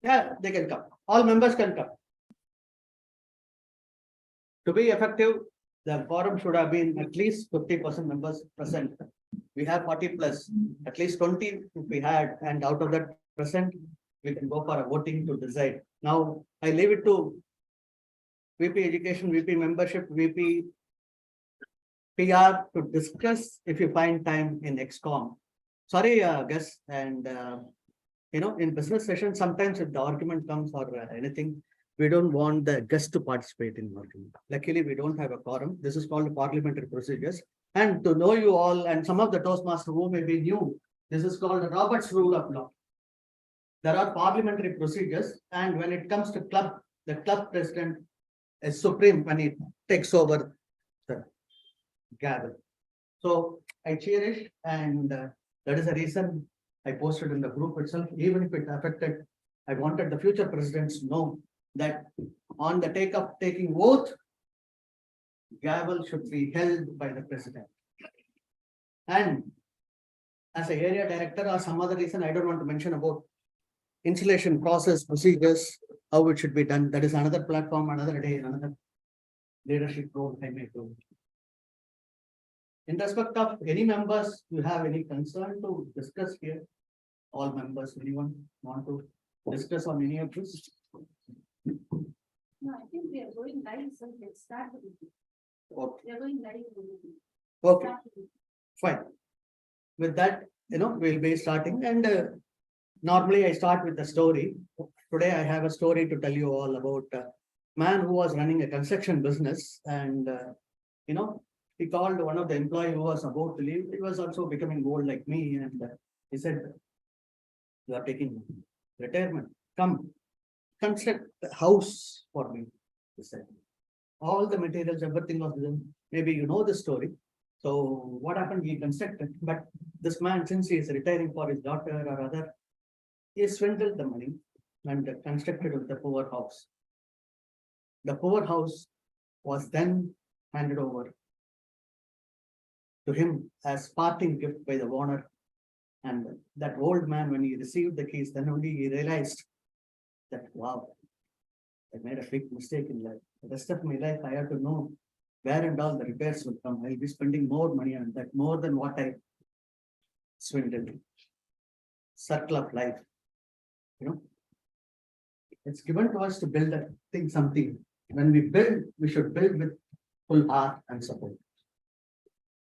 Yeah, they can come. All members can come. To be effective, the quorum should have been at least 50% members present. We have 40 plus, at least 20 if we had, and out of that present, we can go for a voting to decide. Now, I leave it to VP Education, VP Membership, VP PR to discuss if you find time in XCOM. Sorry, guests, and in business sessions, sometimes if the argument comes or anything, we don't want the guests to participate in argument. Luckily, we don't have a quorum. This is called parliamentary procedures. And to know you all, and some of the Toastmasters who may be new, this is called Robert's Rule of Law. There are parliamentary procedures, and when it comes to club, the club president is supreme when he takes over the gavel. So I cherish, and that is the reason I posted in the group itself, even if it affected, I wanted the future presidents to know that on the taking oath, gavel should be held by the president. And as a area director or some other reason, I don't want to mention about installation process, procedures, how it should be done. That is another platform, another day, another leadership role I may do. In respect of any members, you have any concern to discuss here? All members, anyone want to discuss on any of this? No, I think we are going live, so let's start with it. Okay. We are going live. Okay, fine. With that, we'll be starting, and normally I start with a story. Today I have a story to tell you all about a man who was running a construction business, and he called one of the employees who was about to leave. He was also becoming old like me, and he said, "You are taking retirement. Come, construct a house for me." He said, all the materials, everything was done. Maybe you know the story. So what happened? He constructed, but this man, since he is retiring for his daughter or other, he swindled the money and constructed the poor house. The poor house was then handed over to him as parting gift by the owner. And that old man, when he received the keys, then only he realized that, wow, I made a big mistake in life. The rest of my life, I have to know where and all the repairs will come. I'll be spending more money on that, more than what I swindled. Circle of life. It's given to us to build a thing, something. When we build, we should build with full heart and support.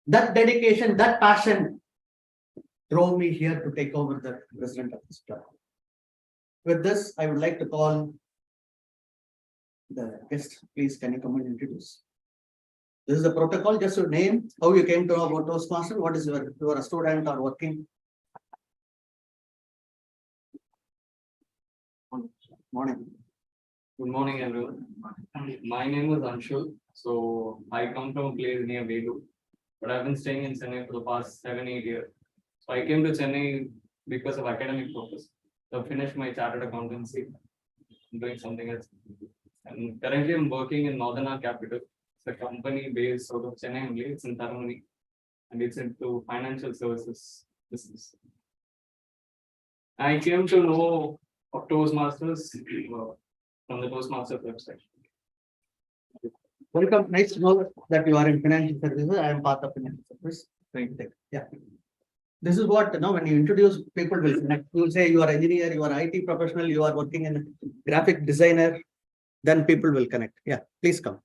That dedication, that passion drove me here to take over the president of this club. With this, I would like to call the guest. Please, can you come and introduce? This is the protocol. Just your name, how you came to know about Toastmaster, what is you are a student or working. Morning. Good morning, everyone. My name is Anshul. So I come from a place near Velu, but I've been staying in Chennai for the past 7-8 years. So I came to Chennai because of academic purpose. So I finished my chartered accountancy. I'm doing something else. And currently I'm working in Northern Capital. It's a company based out of Chennai only. It's in Tharmani. And it's into financial services business. I came to know of Toastmasters from the Toastmasters website. Welcome. Nice to know that you are in financial services. I am part of financial service. Thank you. Yeah. This is what when you introduce, people will connect. You will say you are engineer, you are IT professional, you are working in graphic designer. Then people will connect. Yeah, please come.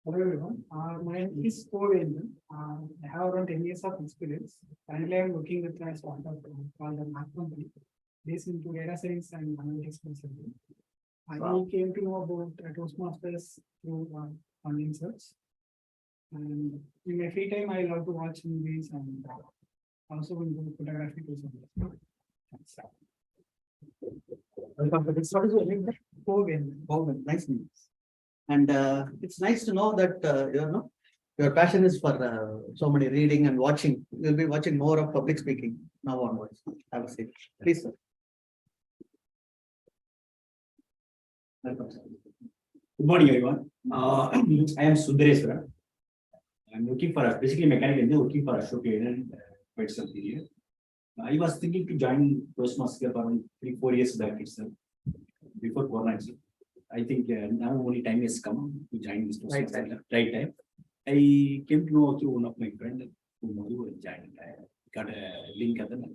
Hello everyone, my name is Kovind. I have around 10 years of experience. Currently, I am working with a startup called the Mac Company, based into data science and analytics consulting. I came to know about Toastmasters through online search. And in my free time, I love to watch movies and also do photography too. Welcome to this. What is your name? Kovind. Nice name. And it's nice to know that your passion is for so many reading and watching. You'll be watching more of public speaking now onwards. Have a seat. Please, sir. Welcome, sir. Good morning, everyone. I am Sundareswara. I'm looking for basically mechanical engineer, looking for Ashok Leyland quite some period. I was thinking to join Toastmaster Club around 3-4 years back itself, before Corona itself. I think now only time has come to join this Toastmaster Club. Right time. I came to know through one of my friends who joined. I got a link at the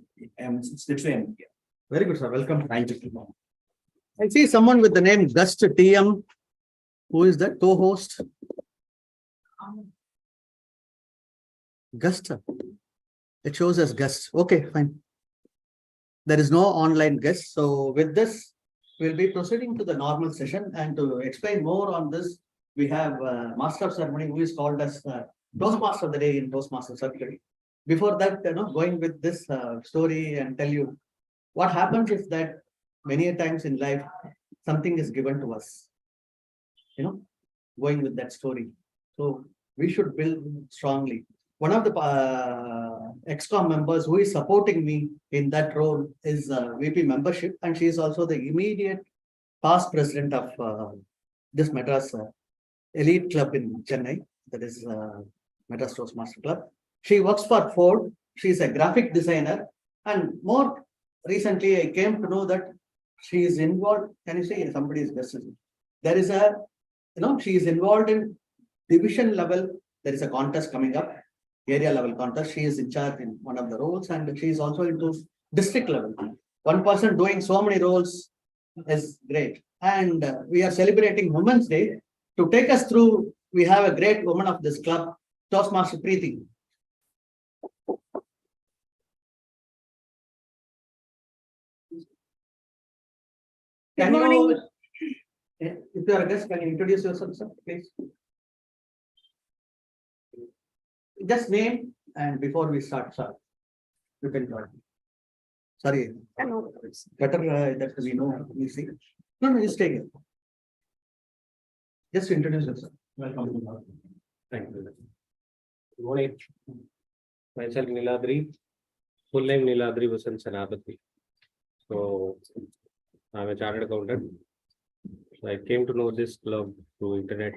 that's why I'm here. Very good, sir. Welcome. Thank you. I see someone with the name Gust TM. Who is that co-host? Gust. It shows as Gust. Okay, fine. There is no online guest. So with this, we'll be proceeding to the normal session, and to explain more on this, we have Master of Ceremony who is called as Toastmaster of the Day in Toastmaster Circle. Before that, going with this story and tell you what happens is that many a times in life, something is given to us, going with that story. So we should build strongly. One of the ExCom members who is supporting me in that role is VP membership, and she is also the immediate past president of this Madras elite club in Chennai, that is Madras Toastmaster Club. She works for Ford. She is a graphic designer, and more recently I came to know that she is involved. Can you say somebody is best? There is a, she is involved in division level. There is a contest coming up, area level contest. She is in charge in one of the roles, and she is also into district level. One person doing so many roles is great. And we are celebrating Women's Day. To take us through, we have a great woman of this club, Toastmaster Preeti. Good morning. If you are a guest, can you introduce yourself, sir, please? Just name, and before we start, sir, you can join. Sorry, better that we know. We see. No, just take it. Just introduce yourself. Welcome to the. Thank you. Good morning. Myself Niladri. Full name Niladri Vasan Senapati. So I'm a chartered accountant. So I came to know this club through internet.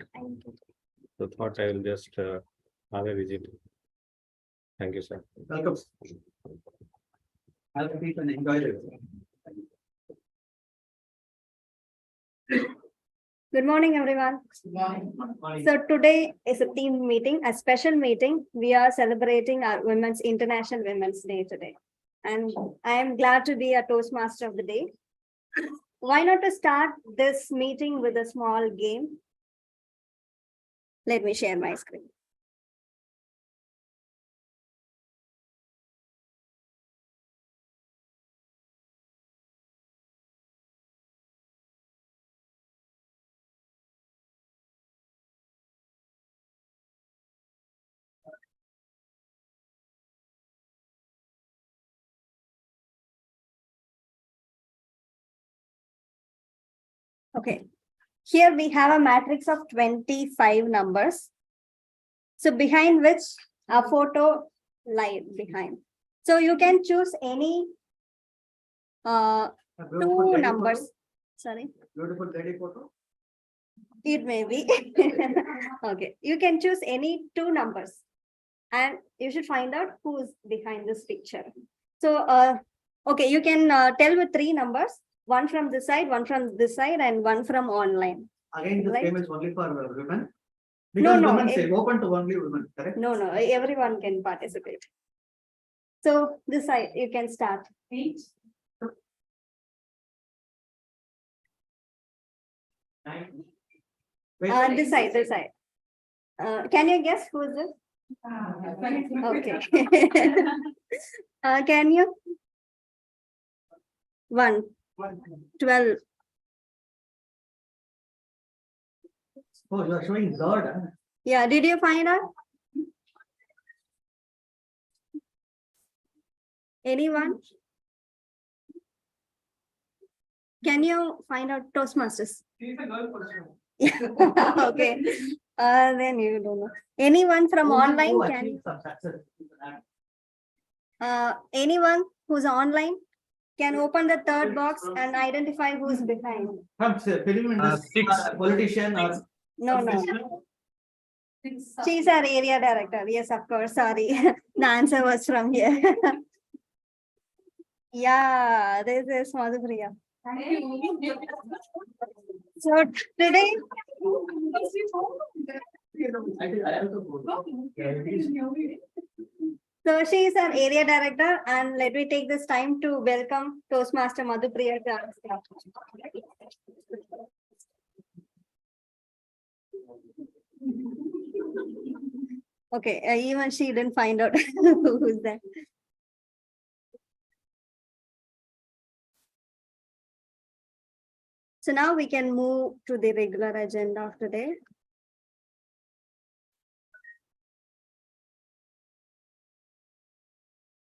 So thought I will just have a visit. Thank you, sir. Welcome. Have a seat and enjoy it. Good morning, everyone. So today is a team meeting, a special meeting. We are celebrating our International Women's Day today. And I am glad to be a Toastmaster of the day. Why not to start this meeting with a small game? Let me share my screen. Okay, here we have a matrix of 25 numbers. So behind which a photo lies behind. So you can choose any two numbers. Photo? Sorry. Beautiful lady photo. It may be. Okay, you can choose any two numbers and you should find out who's behind this picture. So, okay, you can tell with three numbers. One from this side, one from this side, and one from online. Again, this Right. game is only for women. No, Because no, women say open to only women, correct? No, everyone can participate. So this side, you can start. This side. Can you guess who is this? Okay. Can you? 1, 12. Oh, you are showing third. Huh? Yeah, did you find out? Anyone? Can you find out Toastmasters? She's a girl person. Okay. Then you don't know. Anyone from online Who can? achieved some success in that? Anyone who's online can open the third box and identify who's behind. From film industry, politician, or No. She's our area director. Yes, of course. Sorry. The answer was from here. Yeah, this is Madhupriya. Thank you. So today, so she is our area director, and let me take this time to welcome Toastmaster Madhupriya to our staff. Okay, even she didn't find out who's that. So now we can move to the regular agenda of today.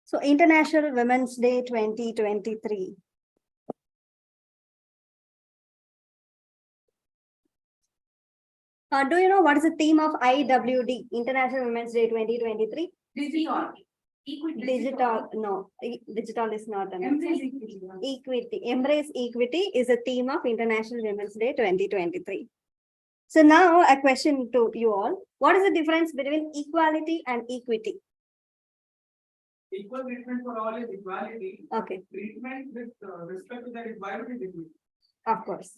So International Women's Day 2023. Do you know what is the theme of IWD, International Women's Day 2023? Digital. Equity. Digital, no, digital is not an MTC. equity. Embrace equity is a theme of International Women's Day 2023. So now a question to you all. What is the difference between equality and equity? Equal treatment for all is equality. Okay, Treatment with respect to that environment is equity. of course.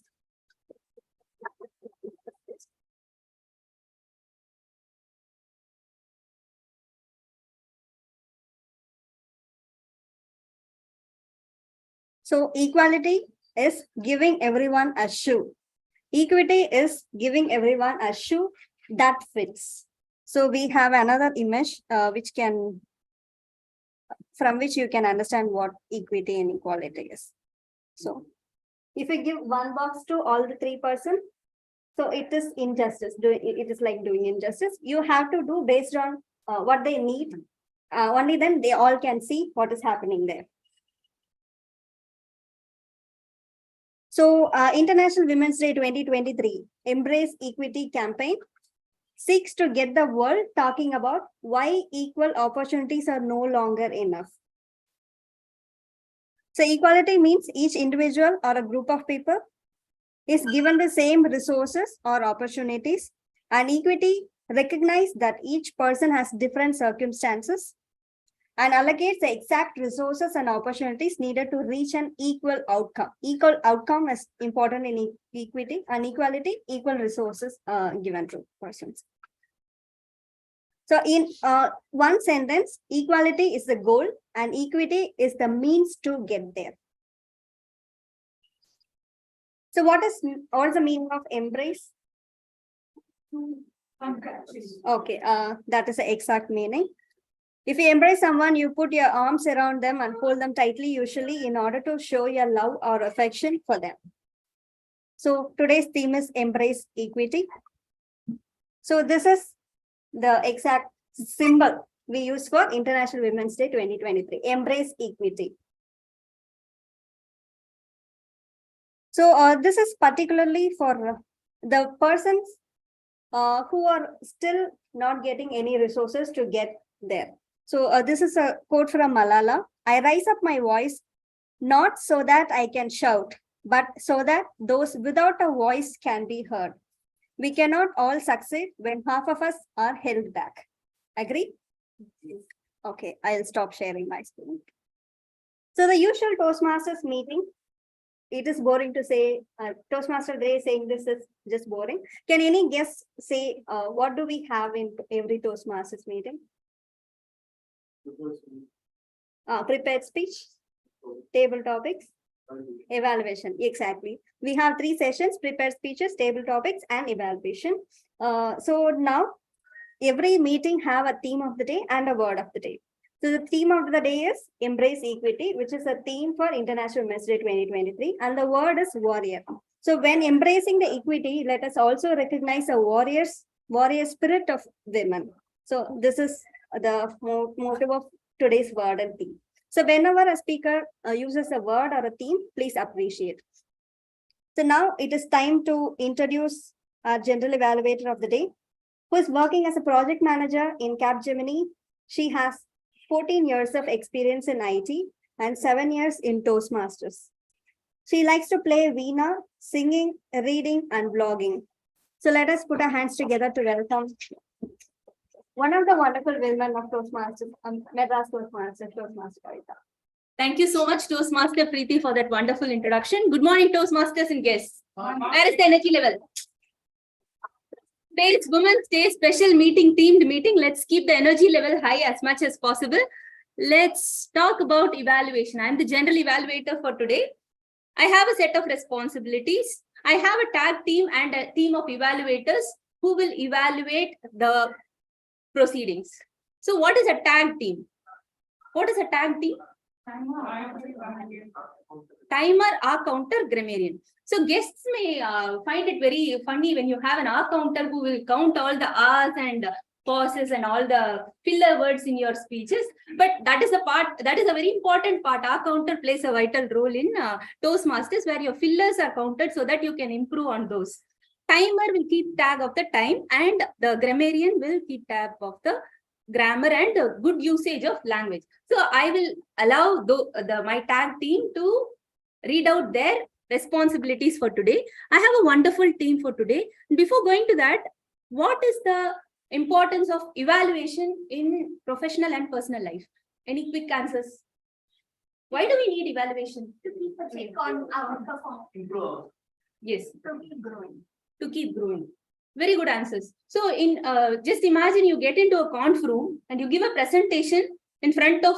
So equality is giving everyone a shoe. Equity is giving everyone a shoe that fits. So we have another image from which you can understand what equity and equality is. So if you give one box to all the 3 persons, so it is injustice. It is like doing injustice. You have to do based on what they need. Only then they all can see what is happening there. So International Women's Day 2023 Embrace Equity campaign seeks to get the world talking about why equal opportunities are no longer enough. So equality means each individual or a group of people is given the same resources or opportunities, and equity recognizes that each person has different circumstances and allocates the exact resources and opportunities needed to reach an equal outcome. Equal outcome is important in equity, and equality, equal resources given to persons. So in one sentence, equality is the goal and equity is the means to get there. So what is the meaning of embrace? Okay, that is the exact meaning. If you embrace someone, you put your arms around them and hold them tightly, usually in order to show your love or affection for them. So today's theme is embrace equity. So this is the exact symbol we use for International Women's Day 2023, embrace equity. So this is particularly for the persons who are still not getting any resources to get there. So this is a quote from Malala. I raise up my voice, not so that I can shout, but so that those without a voice can be heard. We cannot all succeed when half of us are held back. Agree? Okay, I'll stop sharing my screen. So the usual Toastmasters meeting, it is boring to say, Toastmaster Gray saying this is just boring. Can any guest say, what do we have in every Toastmasters meeting? Prepared speech, table topics, evaluation. Exactly. We have 3 sessions: prepared speeches, table topics, and evaluation. So now every meeting have a theme of the day and a word of the day. So the theme of the day is embrace equity, which is a theme for International Women's Day 2023, and the word is warrior. So when embracing the equity, let us also recognize the warrior spirit of women. So this is the motive of today's word and theme. So whenever a speaker uses a word or a theme, please appreciate. So now it is time to introduce our general evaluator of the day, who is working as a project manager in Capgemini. She has 14 years of experience in IT and 7 years in Toastmasters. She likes to play veena, singing, reading, and blogging. So let us put our hands together to welcome one of the wonderful women of Toastmasters, Madras Toastmasters, Toastmaster Kavita. Thank you so much, Toastmaster Preeti, for that wonderful introduction. Good morning, Toastmasters and guests. Where is the energy level? Today is Women's Day special meeting, themed meeting. Let's keep the energy level high as much as possible. Let's talk about evaluation. I'm the general evaluator for today. I have a set of responsibilities. I have a tag team and a team of evaluators who will evaluate the proceedings. So what is a tag team? What is a tag team? Timer, R counter, grammarian. So guests may find it very funny when you have an R counter who will count all the R's and pauses and all the filler words in your speeches. But that is a part, that is a very important part. R counter plays a vital role in Toastmasters, where your fillers are counted so that you can improve on those. Timer will keep tag of the time, and the grammarian will keep tab of the grammar and good usage of language. So I will allow my tag team to read out their responsibilities for today. I have a wonderful team for today. Before going to that, what is the importance of evaluation in professional and personal life? Any quick answers? Why do we need evaluation? To keep a check on our performance. Yes, To keep growing. to keep growing. Very good answers. So in just imagine you get into a conf room and you give a presentation in front of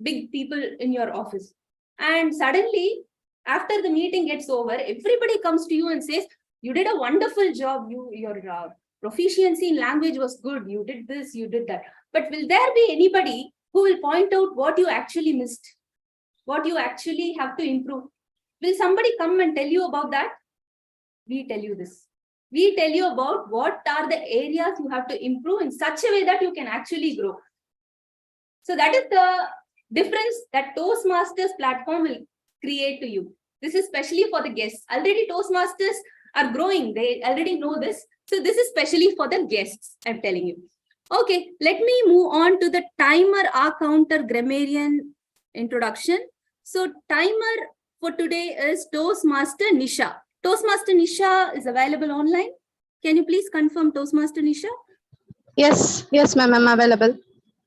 big people in your office. And suddenly, after the meeting gets over, everybody comes to you and says, you did a wonderful job. Your proficiency in language was good. You did this, you did that. But will there be anybody who will point out what you actually missed? What you actually have to improve? Will somebody come and tell you about that? We tell you this. We tell you about what are the areas you have to improve in such a way that you can actually grow. So that is the difference that Toastmasters platform will create to you. This is specially for the guests. Already Toastmasters are growing. They already know this. So this is specially for the guests, I'm telling you. Okay, let me move on to the timer, R counter, grammarian introduction. So timer for today is Toastmaster Nisha. Toastmaster Nisha is available online. Can you please confirm Toastmaster Nisha? Yes, ma'am, I'm available.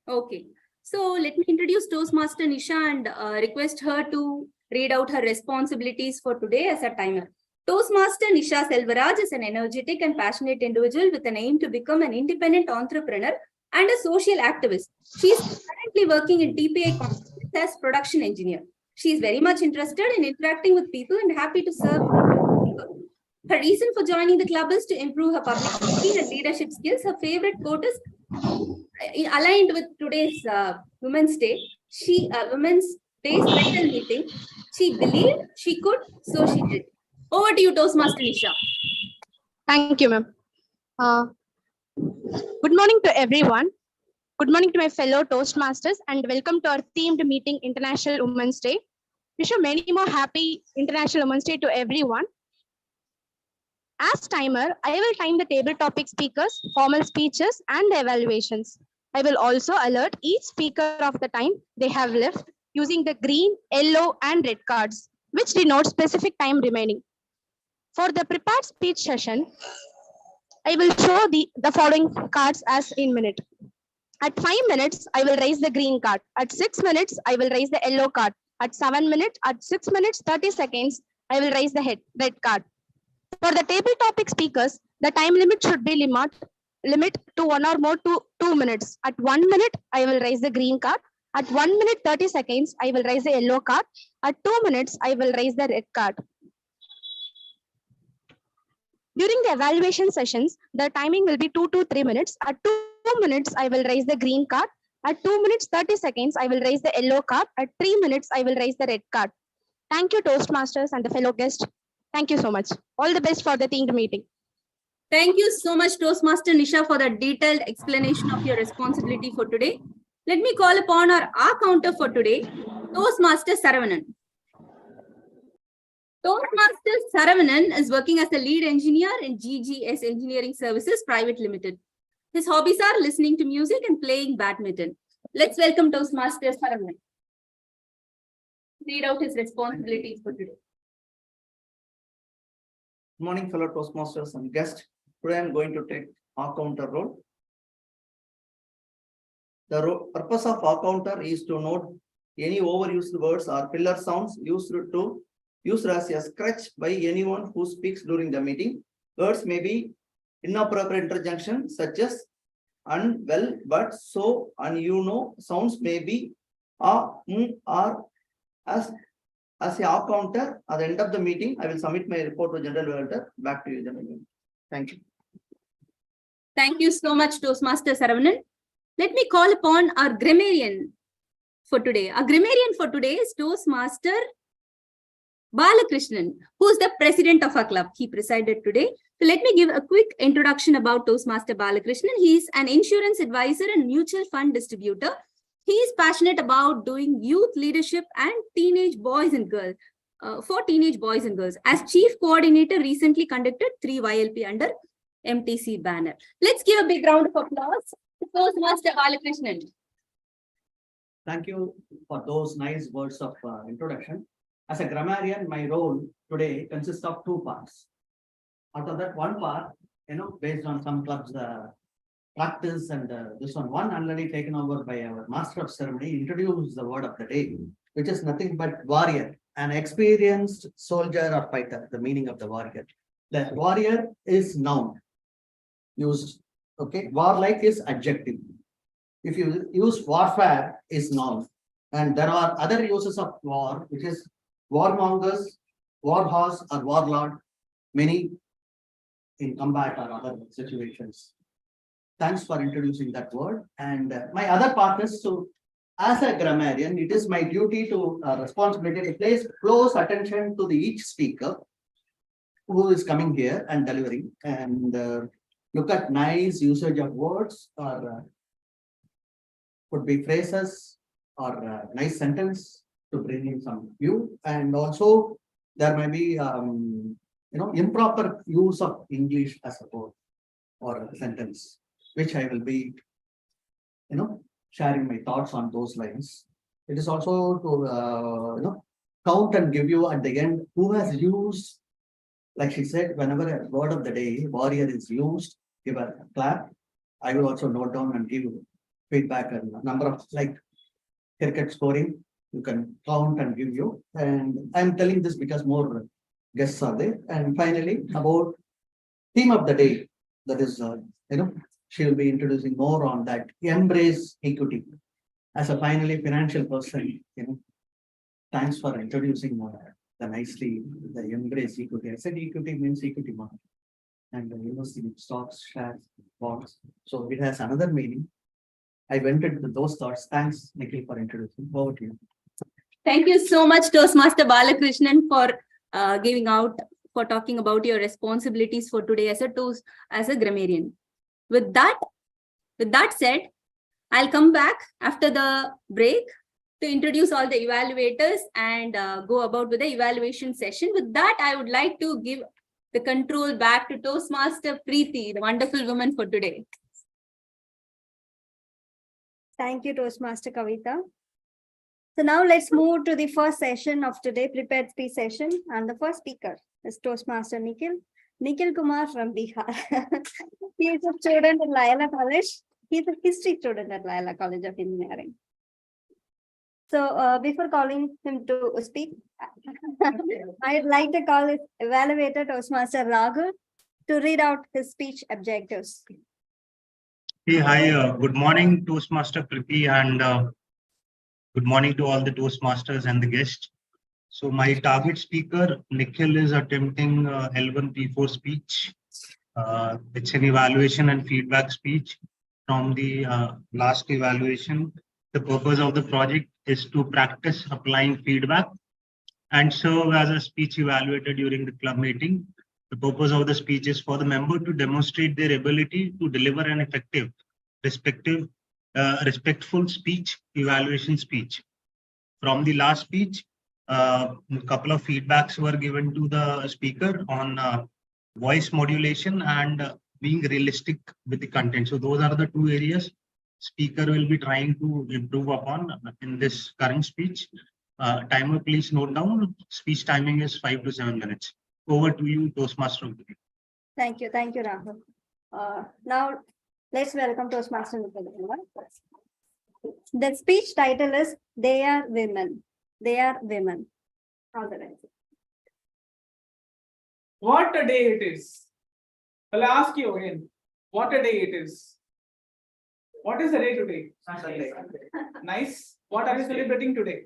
Okay. So let me introduce Toastmaster Nisha and request her to read out her responsibilities for today as a timer. Toastmaster Nisha Selvaraj is an energetic and passionate individual with an aim to become an independent entrepreneur and a social activist. She is currently working in TPA companies as production engineer. She is very much interested in interacting with people and happy to serve. Her reason for joining the club is to improve her public speaking and leadership skills. Her favorite quote is aligned with today's Women's Day. Women's Day special meeting. She believed she could, so she did. Over to you, Toastmaster Nisha. Thank you, ma'am. Good morning to everyone. Good morning to my fellow Toastmasters and welcome to our themed meeting, International Women's Day. Wish you many more happy International Women's Day to everyone. As timer, I will time the table topic speakers, formal speeches, and the evaluations. I will also alert each speaker of the time they have left using the green, yellow, and red cards, which denote specific time remaining. For the prepared speech session, I will show the following cards as in minute. At 5 minutes, I will raise the green card. At 6 minutes, I will raise the yellow card. At 7 minutes, at 6 minutes, 30 seconds, I will raise the red card. For the table topic speakers, the time limit should be limit to 1 or more to 2 minutes. At 1 minute, I will raise the green card. At 1 minute, 30 seconds, I will raise the yellow card. At 2 minutes, I will raise the red card. During the evaluation sessions, the timing will be 2 to 3 minutes. At 2 minutes, I will raise the green card. At 2 minutes, 30 seconds, I will raise the yellow card. At 3 minutes, I will raise the red card. Thank you, Toastmasters and the fellow guests. Thank you so much. All the best for the themed meeting. Thank you so much, Toastmaster Nisha, for the detailed explanation of your responsibility for today. Let me call upon our R counter for today, Toastmaster Saravanan. Toastmaster Saravanan is working as a lead engineer in GGS Engineering Services Private Limited. His hobbies are listening to music and playing badminton. Let's welcome Toastmaster Saravanan. Read out his responsibilities for today. Good morning, fellow Toastmasters and guests. Today I'm going to take our counter role. The purpose of our counter is to note any overused words or filler sounds used as a scratch by anyone who speaks during the meeting. Words may be inappropriate interjunction such as unwell, but, so, and you know. Sounds may be or as a counter. At the end of the meeting, I will submit my report to General Welder. Back to you, General. Thank you. Thank you so much, Toastmaster Saravanan. Let me call upon our grammarian for today. Our grammarian for today is Toastmaster Balakrishnan, who is the president of our club. He presided today. So let me give a quick introduction about Toastmaster Balakrishnan. He is an insurance advisor and mutual fund distributor. He is passionate about doing youth leadership and teenage boys and girls, for teenage boys and girls. As chief coordinator, recently conducted 3 YLP under MTC banner. Let's give a big round of applause to Toastmaster Balakrishnan. Thank you for those nice words of introduction. As a grammarian, my role today consists of 2 parts. Out of that, one part, based on some clubs practice, and this one already taken over by our master of ceremony, introduce the word of the day, which is nothing but warrior, an experienced soldier or fighter. The meaning of the warrior. The warrior is noun used. Okay, warlike is adjective. If you use warfare is noun, and there are other uses of war, which is warmongers, warhorse, or warlord, many in combat or other situations. Thanks for introducing that word. And my other part is to, as a grammarian, it is my duty to responsibility to place close attention to each speaker who is coming here and delivering, and look at nice usage of words, or could be phrases or nice sentence to bring in some view. And also there may be improper use of English as a word or a sentence, which I will be sharing my thoughts on those lines. It is also to count and give you at the end who has used, like she said, whenever a word of the day warrior is used, give a clap. I will also note down and give feedback and number of, like cricket scoring, you can count and give you. And I'm telling this because more guests are there. And finally, about theme of the day, that is she will be introducing more on that. Embrace equity. As a finally financial person, thanks for introducing the nicely the embrace equity. I said equity means equity market, and stocks, shares, bonds. So it has another meaning. I went into those thoughts. Thanks, Nikhil, for introducing. Over to you. Thank you so much, Toastmaster Balakrishnan, for for talking about your responsibilities for today as a grammarian. With that said, I'll come back after the break to introduce all the evaluators and go about with the evaluation session. With that, I would like to give the control back to Toastmaster Preeti, the wonderful woman for today. Thank you, Toastmaster Kavita. So now let's move to the first session of today, prepared speech session. And the first speaker is Toastmaster Nikhil Kumar from Bihar. He is a student at Layla College. He is a history student at Layla College of Engineering. So before calling him to speak, I'd like to call his evaluator Toastmaster Raghu to read out his speech objectives. Hey, hi, good morning, Toastmaster Preeti, and good morning to all the Toastmasters and the guests. So my target speaker, Nikhil, is attempting L1 P4 speech. It's an evaluation and feedback speech from the last evaluation. The purpose of the project is to practice applying feedback and serve as a speech evaluator during the club meeting. The purpose of the speech is for the member to demonstrate their ability to deliver an effective, respectful speech, evaluation speech. From the last speech, a couple of feedbacks were given to the speaker on voice modulation and being realistic with the content. So those are the 2 areas speaker will be trying to improve upon in this current speech. Timer, please note down. Speech timing is 5 to 7 minutes. Over to you, Toastmaster. Thank you, Rahul. Now let's welcome Toastmaster Nikhil. The speech title is They Are Women. They Are Women. All the rest. What a day it is. I'll ask you again, what a day it is. What is the day today? Sunday. Nice. What are we celebrating today?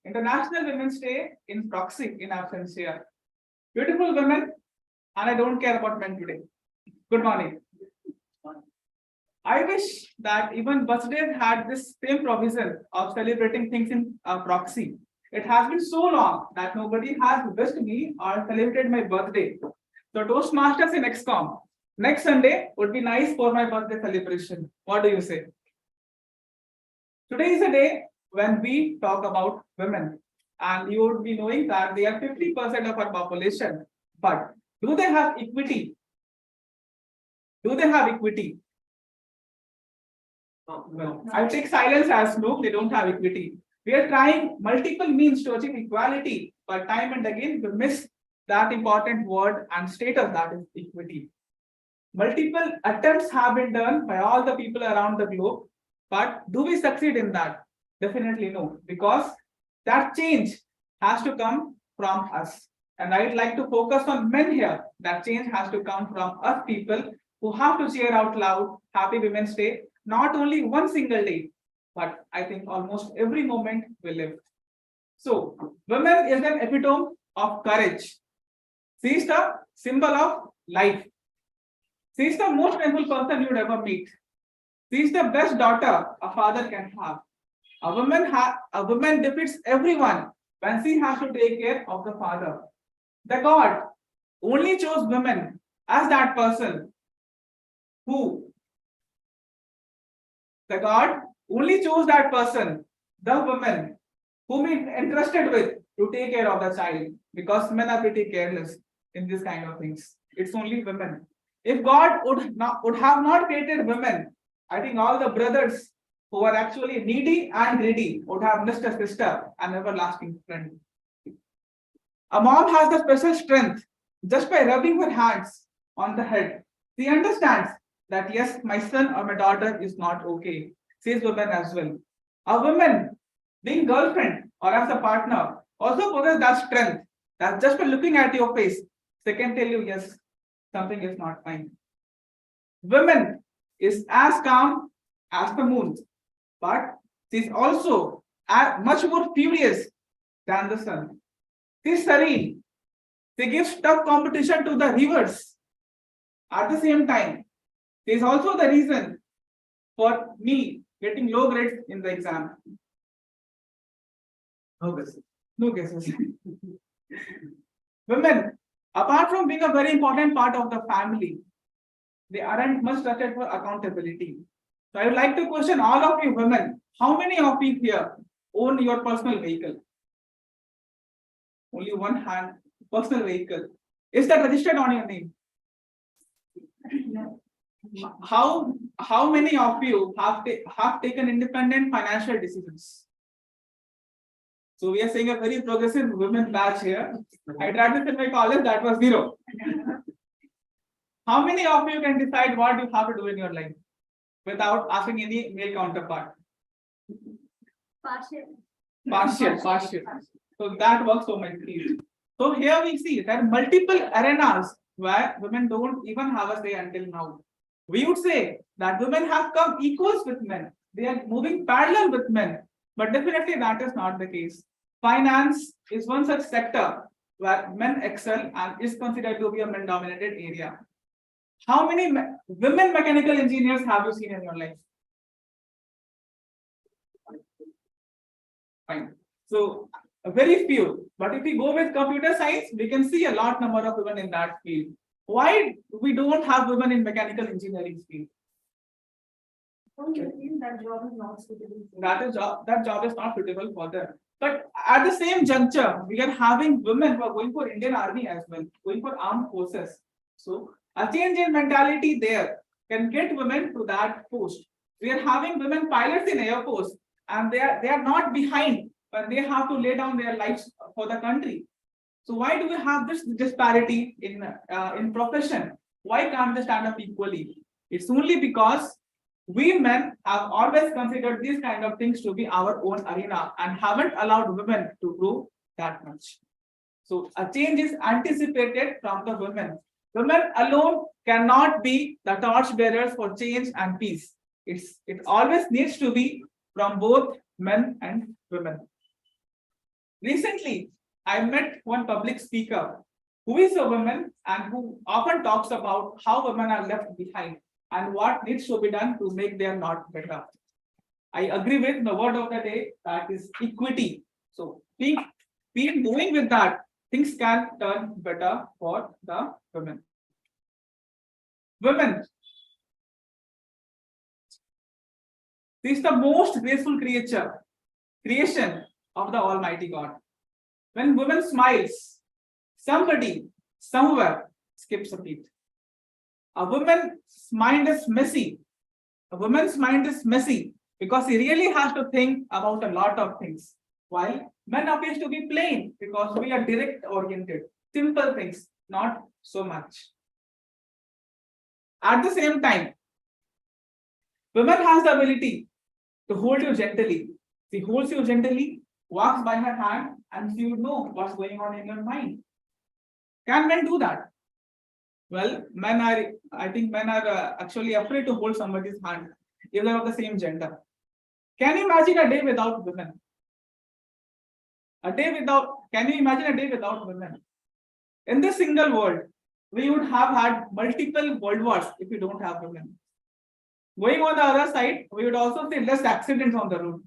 International Women's Day in proxy, in absence here. Beautiful women, and I don't care about men today. Good morning. I wish that even birthdays had this same provision of celebrating things in proxy. It has been so long that nobody has wished me or celebrated my birthday. So Toastmasters in XCOM, next Sunday would be nice for my birthday celebration. What do you say? Today is a day when we talk about women, and you would be knowing that they are 50% of our population. But do they have equity? Do they have equity? No. I take silence as no, they don't have equity. We are trying multiple means to achieve equality, but time and again we miss that important word and status, that is equity. Multiple attempts have been done by all the people around the globe, but do we succeed in that? Definitely no, because that change has to come from us. And I'd like to focus on men here. That change has to come from us people who have to cheer out loud, Happy Women's Day, not only one single day, but I think almost every moment we live. So, women is an epitome of courage. She is the symbol of life. She is the most faithful person you would ever meet. She is the best daughter a father can have. A woman defeats everyone when she has to take care of the father. The God only chose women as that person who the God only chose that person, the woman whom he entrusted with to take care of the child, because men are pretty careless in this kind of things. It's only women. If God would have not created women, I think all the brothers who are actually needy and greedy would have missed a sister, an everlasting friend. A mom has the special strength just by rubbing her hands on the head. She understands that yes, my son or my daughter is not okay. She is woman as well. A woman being girlfriend or as a partner also possesses that strength that just by looking at your face, they can tell you yes, something is not fine. Women is as calm as the moon, but she is also much more furious than the sun. She is serene. She gives tough competition to the rivers. At the same time, she is also the reason for me getting low grades in the exam. No guesses. No guesses. Women, apart from being a very important part of the family, they aren't much trusted for accountability. So I would like to question all of you women, how many of you here own your personal vehicle? Only one hand, personal vehicle. Is that registered on your name? How many of you have taken independent financial decisions? So we are saying a very progressive women batch here. I tried this in my college, that was 0. How many of you can decide what you have to do in your life without asking any male counterpart? Partial. So that works for my field. So here we see there are multiple arenas where women don't even have a say until now. We would say that women have come equals with men. They are moving parallel with men, but definitely that is not the case. Finance is one such sector where men excel and is considered to be a men-dominated area. How many women mechanical engineers have you seen in your life? Fine. So very few. But if we go with computer science, we can see a lot number of women in that field. Why we don't have women in mechanical engineering field? That job is not suitable. That job is not suitable for them. But at the same juncture, we are having women who are going for Indian Army as well, going for armed forces. So a change in mentality there can get women to that post. We are having women pilots in Air Force, and they are not behind, but they have to lay down their lives for the country. So why do we have this disparity in profession? Why can't they stand up equally? It's only because We men have always considered these kind of things to be our own arena and haven't allowed women to do that much. So a change is anticipated from the women. Women alone cannot be the torch bearers for change and peace. It always needs to be from both men and women. Recently, I met one public speaker who is a woman and who often talks about how women are left behind and what needs to be done to make them not better. I agree with the word of the day, that is equity. So being going with that, things can turn better for the women. Women. This is the most graceful creation of the Almighty God. When woman smiles, somebody somewhere skips a beat. A woman's mind is messy. A woman's mind is messy because he really has to think about a lot of things. While men appears to be plain because we are direct oriented, simple things, not so much. At the same time, women has the ability to hold you gently. She holds you gently, walks by her hand, and she would know what's going on in your mind. Can men do that? Well, I think men are actually afraid to hold somebody's hand if they're of the same gender. Can you imagine a day without women? Can you imagine a day without women? In this single world, we would have had multiple world wars if we don't have women. Going on the other side, we would also see less accidents on the road.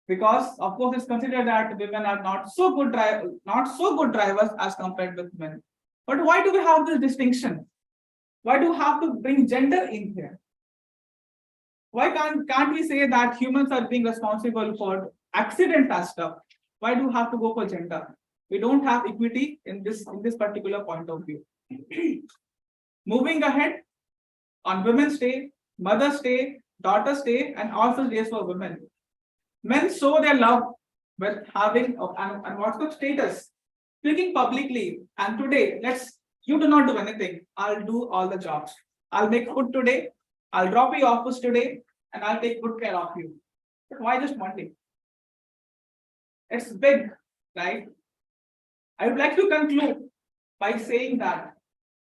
Because of course it's considered that women are not so good drivers as compared with men. But why do we have this distinction? Why do we have to bring gender in here? Why can't we say that humans are being responsible for accidents and stuff? Why do we have to go for gender? We don't have equity in this particular point of view. Moving ahead, on Women's Day, Mother's Day, Daughter's Day, and also days for women. Men show their love with having and what's the status, speaking publicly. And today, you do not do anything. I'll do all the jobs. I'll make food today. I'll drop you office today, and I'll take good care of you. But why just one day? It's big, right? I would like to conclude by saying that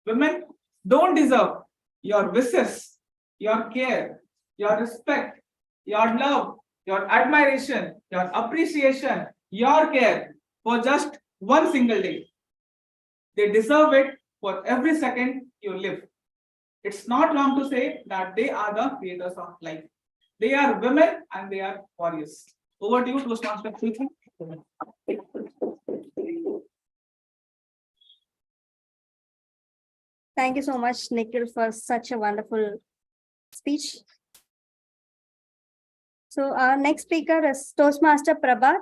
women don't deserve your wishes, your care, your respect, your love, your admiration, your appreciation, your care for just one single day. They deserve it for every second you live. It's not wrong to say that they are the creators of life. They are women and they are warriors. Over to you, Toastmaster. Thank you so much, Nikhil, for such a wonderful speech. So our next speaker is Toastmaster Prabhat.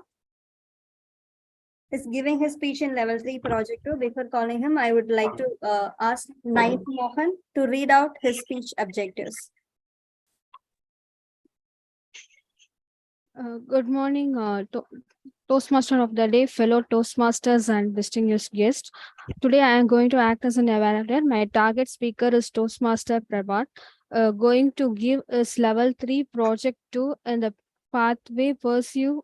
Is giving his speech in level 3 project 2. Before calling him, I would like to ask Naik Mohan to read out his speech objectives. Good morning, Toastmaster of the day, fellow Toastmasters and distinguished guests. Today I am going to act as an evaluator. My target speaker is Toastmaster Prabhat, going to give us level 3 project 2 and the pathway pursue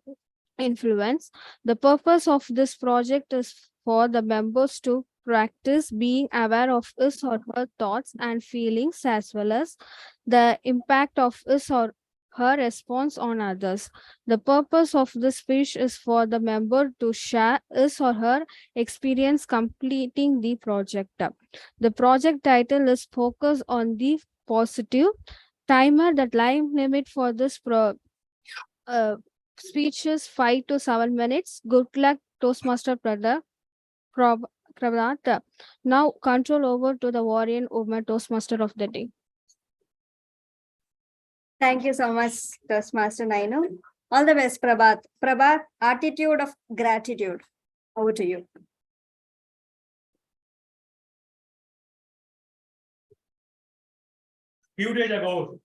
influence. The purpose of this project is for the members to practice being aware of his or her thoughts and feelings, as well as the impact of his or her response on others. The purpose of this speech is for the member to share his or her experience completing the project. The project title is Focus on the Positive. Timer, the time limit for this speech is 5 to 7 minutes. Good luck, Toastmaster Prabhat. Now control over to the warrior woman Toastmaster of the day. Thank you so much, Toastmaster Nainu. All the best, Prabhat. Prabhat, attitude of gratitude. Over to you. Few days ago,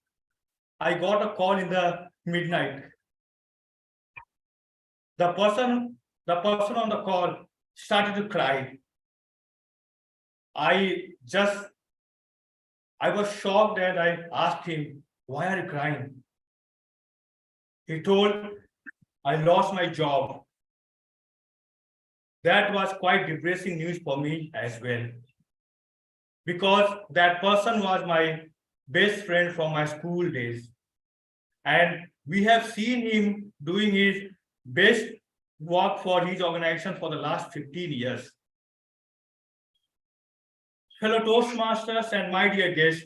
I got a call in the midnight. The person on the call started to cry. I just I was shocked and I asked him, why are you crying? He told, I lost my job. That was quite depressing news for me as well. Because that person was my best friend from my school days. And we have seen him doing his best work for his organization for the last 15 years. Fellow Toastmasters and my dear guests,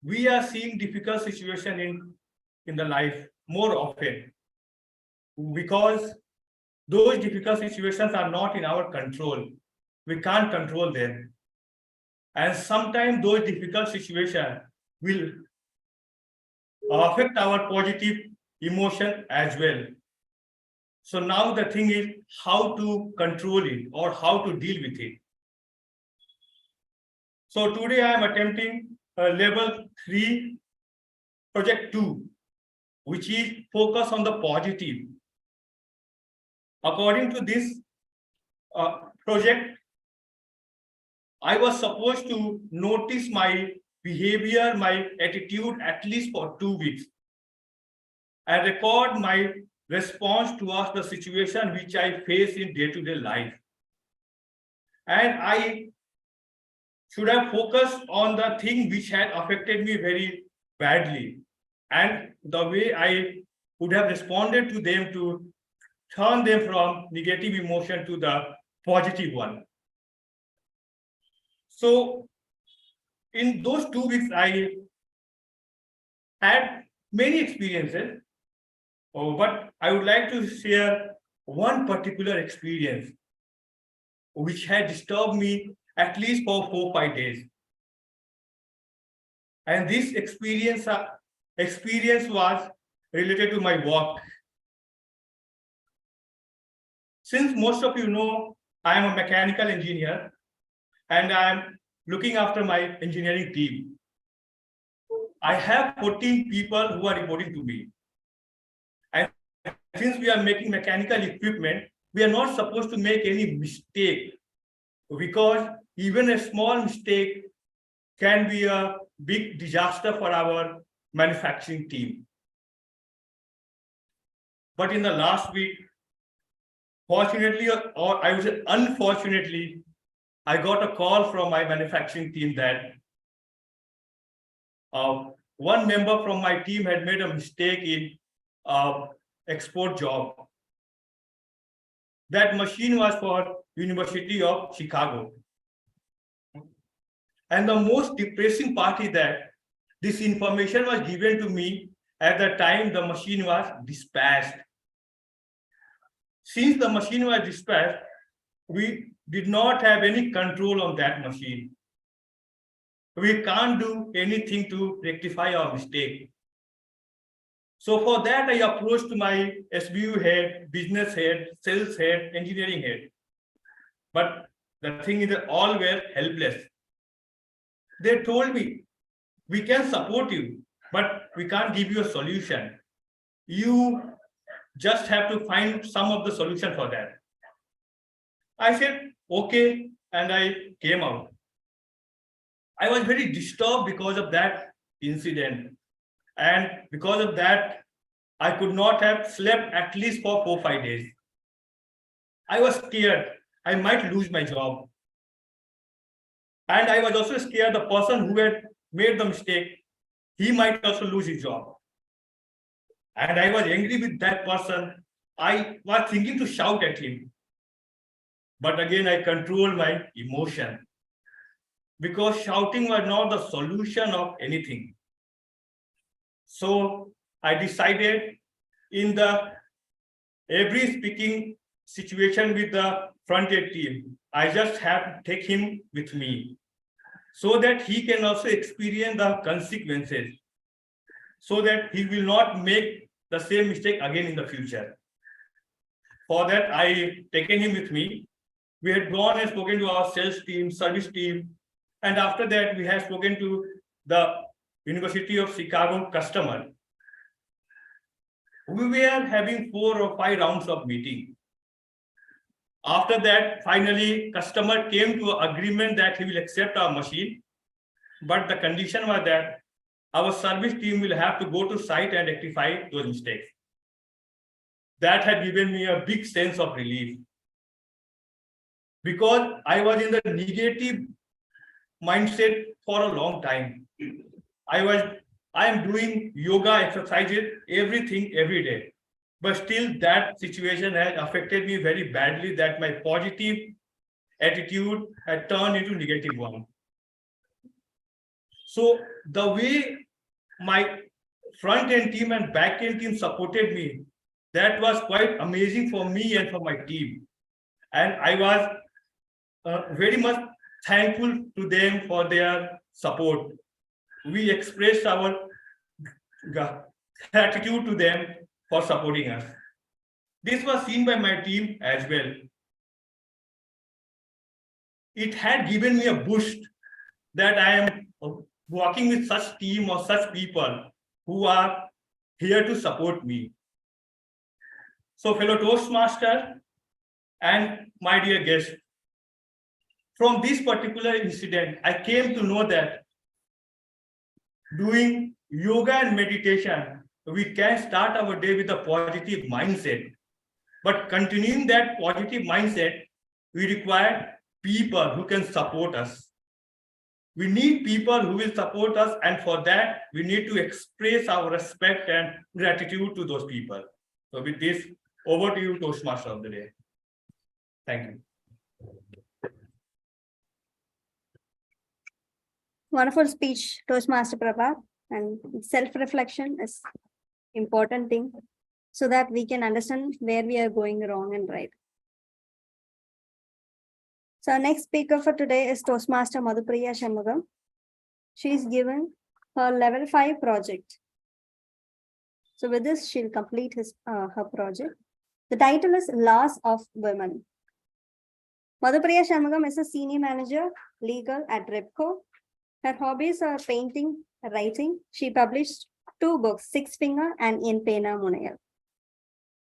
we are seeing difficult situation in the life more often because those difficult situations are not in our control. We can't control them. And sometimes those difficult situations will affect our positive emotion as well. So now the thing is how to control it or how to deal with it. So today I am attempting level 3, project 2, which is focus on the positive. According to this project, I was supposed to notice my behavior, my attitude at least for 2 weeks and record my response towards the situation which I face in day-to-day life. And I should have focused on the thing which had affected me very badly and the way I would have responded to them to turn them from negative emotion to the positive one. So in those 2 weeks, I had many experiences, but I would like to share one particular experience which had disturbed me at least for 4 or 5 days. And this experience was related to my work. Since most of you know, I am a mechanical engineer and I am looking after my engineering team. I have 14 people who are reporting to me. And since we are making mechanical equipment, we are not supposed to make any mistake because even a small mistake can be a big disaster for our manufacturing team. But in the last week, fortunately, or I would say unfortunately, I got a call from my manufacturing team that one member from my team had made a mistake in export job. That machine was for University of Chicago. And the most depressing part is that this information was given to me at the time the machine was dispatched. Since the machine was dispatched, we did not have any control on that machine. We can't do anything to rectify our mistake. So for that, I approached my SBU head, business head, sales head, engineering head. But the thing is that all were helpless. They told me, we can support you, but we can't give you a solution. You just have to find some of the solution for that. I said, okay, and I came out. I was very disturbed because of that incident. And because of that, I could not have slept at least for 4 or 5 days. I was scared I might lose my job. And I was also scared the person who had made the mistake, he might also lose his job. And I was angry with that person. I was thinking to shout at him. But again, I controlled my emotion because shouting was not the solution of anything. So I decided in the every speaking situation with the front-end team, I just have to take him with me so that he can also experience the consequences, so that he will not make the same mistake again in the future. For that, I taken him with me. We had gone and spoken to our sales team, service team, and after that, we had spoken to the University of Chicago customer. We were having 4 or 5 rounds of meeting. After that, finally, customer came to an agreement that he will accept our machine. But the condition was that our service team will have to go to site and rectify those mistakes. That had given me a big sense of relief. Because I was in the negative mindset for a long time. I am doing yoga exercises, everything every day. But still that situation has affected me very badly, that my positive attitude had turned into negative one. So the way my front end team and back end team supported me, that was quite amazing for me and for my team. And I was very much thankful to them for their support. We expressed our gratitude to them for supporting us. This was seen by my team as well. It had given me a boost that I am working with such team or such people who are here to support me. So fellow Toastmaster and my dear guest, from this particular incident, I came to know that doing yoga and meditation, we can start our day with a positive mindset. But continuing that positive mindset, we require people who can support us. We need people who will support us, and for that, we need to express our respect and gratitude to those people. So with this, over to you, Toastmaster of the day. Thank you. Wonderful speech, Toastmaster Prabhat, and self-reflection is important thing so that we can understand where we are going wrong and right. So our next speaker for today is Toastmaster Madhupriya Shanmugam. She is given her level 5 project. So with this, she'll complete her project. The title is Laws of Women. Madhupriya Shanmugam is a senior manager, legal at Repco. Her hobbies are painting, writing. She published 2 books, Six Finger and In Pena Munayal.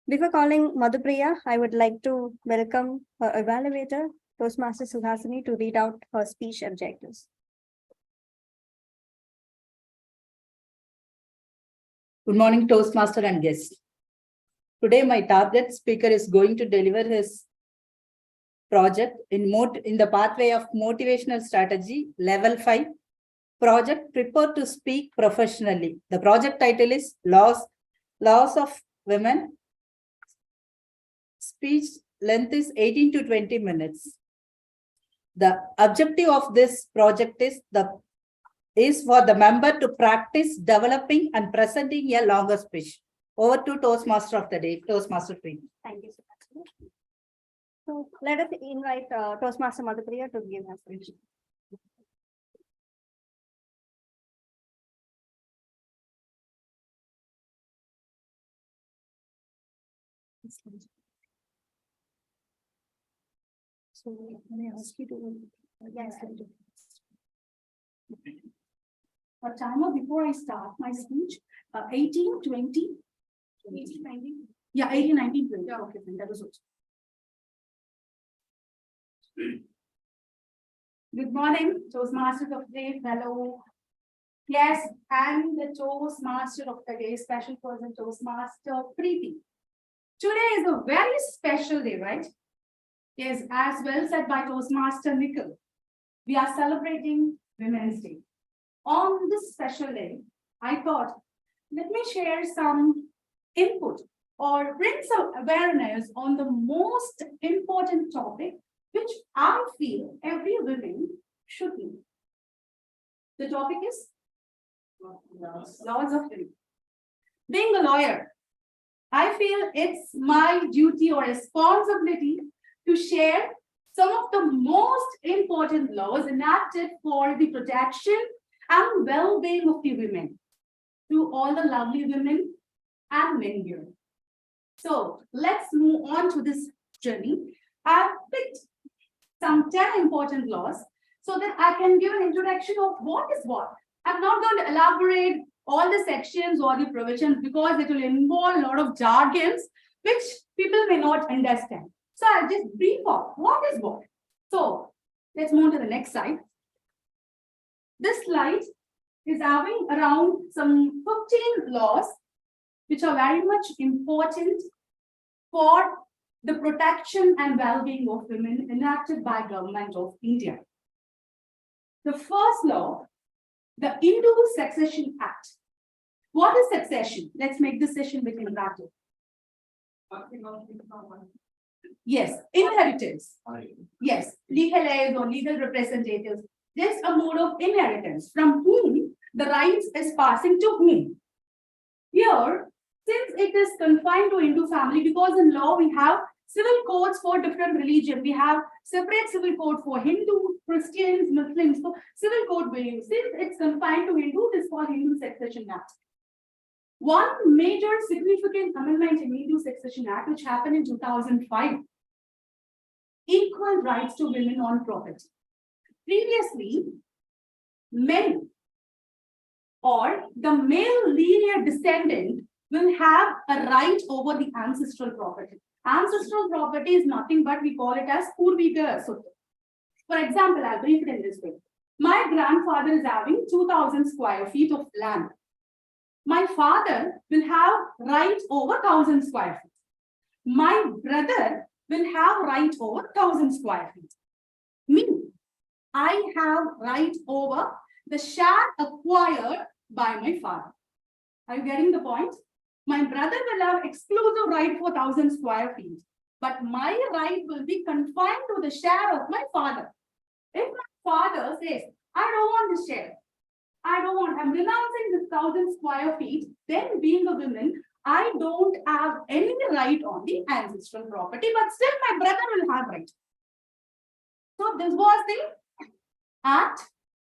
Before calling Madhupriya, I would like to welcome her evaluator, Toastmaster Suhasini, to read out her speech objectives. Good morning, Toastmaster and guests. Today, my target speaker is going to deliver his project in the pathway of motivational strategy, level 5, project Prepare to Speak Professionally. The project title is Laws of Women. Speech length is 18 to 20 minutes. The objective of this project is for the member to practice developing and presenting a longer speech. Over to Toastmaster of the day, Toastmaster 3. Thank you so much. So let us invite Toastmaster Madhupriya to give her speech. So may I ask you to A timer before I start my speech, 18, 20, 18, 19. Yeah, 18, 19, 20. Yeah, okay, that was it. Good morning, Toastmasters of the day, fellow. Yes, and the Toastmaster of the day, special person, Toastmaster Preeti. Today is a very special day, right? Yes, as well said by Toastmaster Nikhil. We are celebrating Women's Day. On this special day, I thought, let me share some input or bring some awareness on the most important topic, which I feel every woman should know. The topic is laws of women. Being a lawyer, I feel it's my duty or responsibility to share some of the most important laws enacted for the protection and well-being of the women, to all the lovely women and men here. So let's move on to this journey. I've picked some 10 important laws so that I can give an introduction of what is what. I'm not going to elaborate all the sections or the provisions because it will involve a lot of jargons which people may not understand. So I'll just brief off what is what. So let's move to the next slide. This slide is having around some 15 laws which are very much important for the protection and well-being of women enacted by Government of India. The first law, the Hindu Succession Act. What is succession? Let's make this session bit interactive. Yes, inheritance. Yes, legal heirs or legal representatives. There's a mode of inheritance from whom the rights is passing to whom. Here, since it is confined to Hindu family, because in law we have civil codes for different religion. We have separate civil code for Hindu, Christians, Muslims. So civil code will use. Since it's confined to Hindu, it is called Hindu Succession Act. One major significant amendment in Hindu Succession Act, which happened in 2005, equal rights to women on property. Previously, men or the male linear descendant will have a right over the ancestral property. Ancestral property is nothing but we call it as Purvika Sutta. For example, I'll brief it in this way. My grandfather is having 2000 square feet of land. My father will have right over 1000 square feet. My brother will have right over 1000 square feet. Me, I have right over the share acquired by my father. Are you getting the point? My brother will have exclusive right for 1000 square feet, but my right will be confined to the share of my father. If my father says, I don't want this share, I'm renouncing this 1000 square feet, then being a woman, I don't have any right on the ancestral property, but still my brother will have right. So this was the act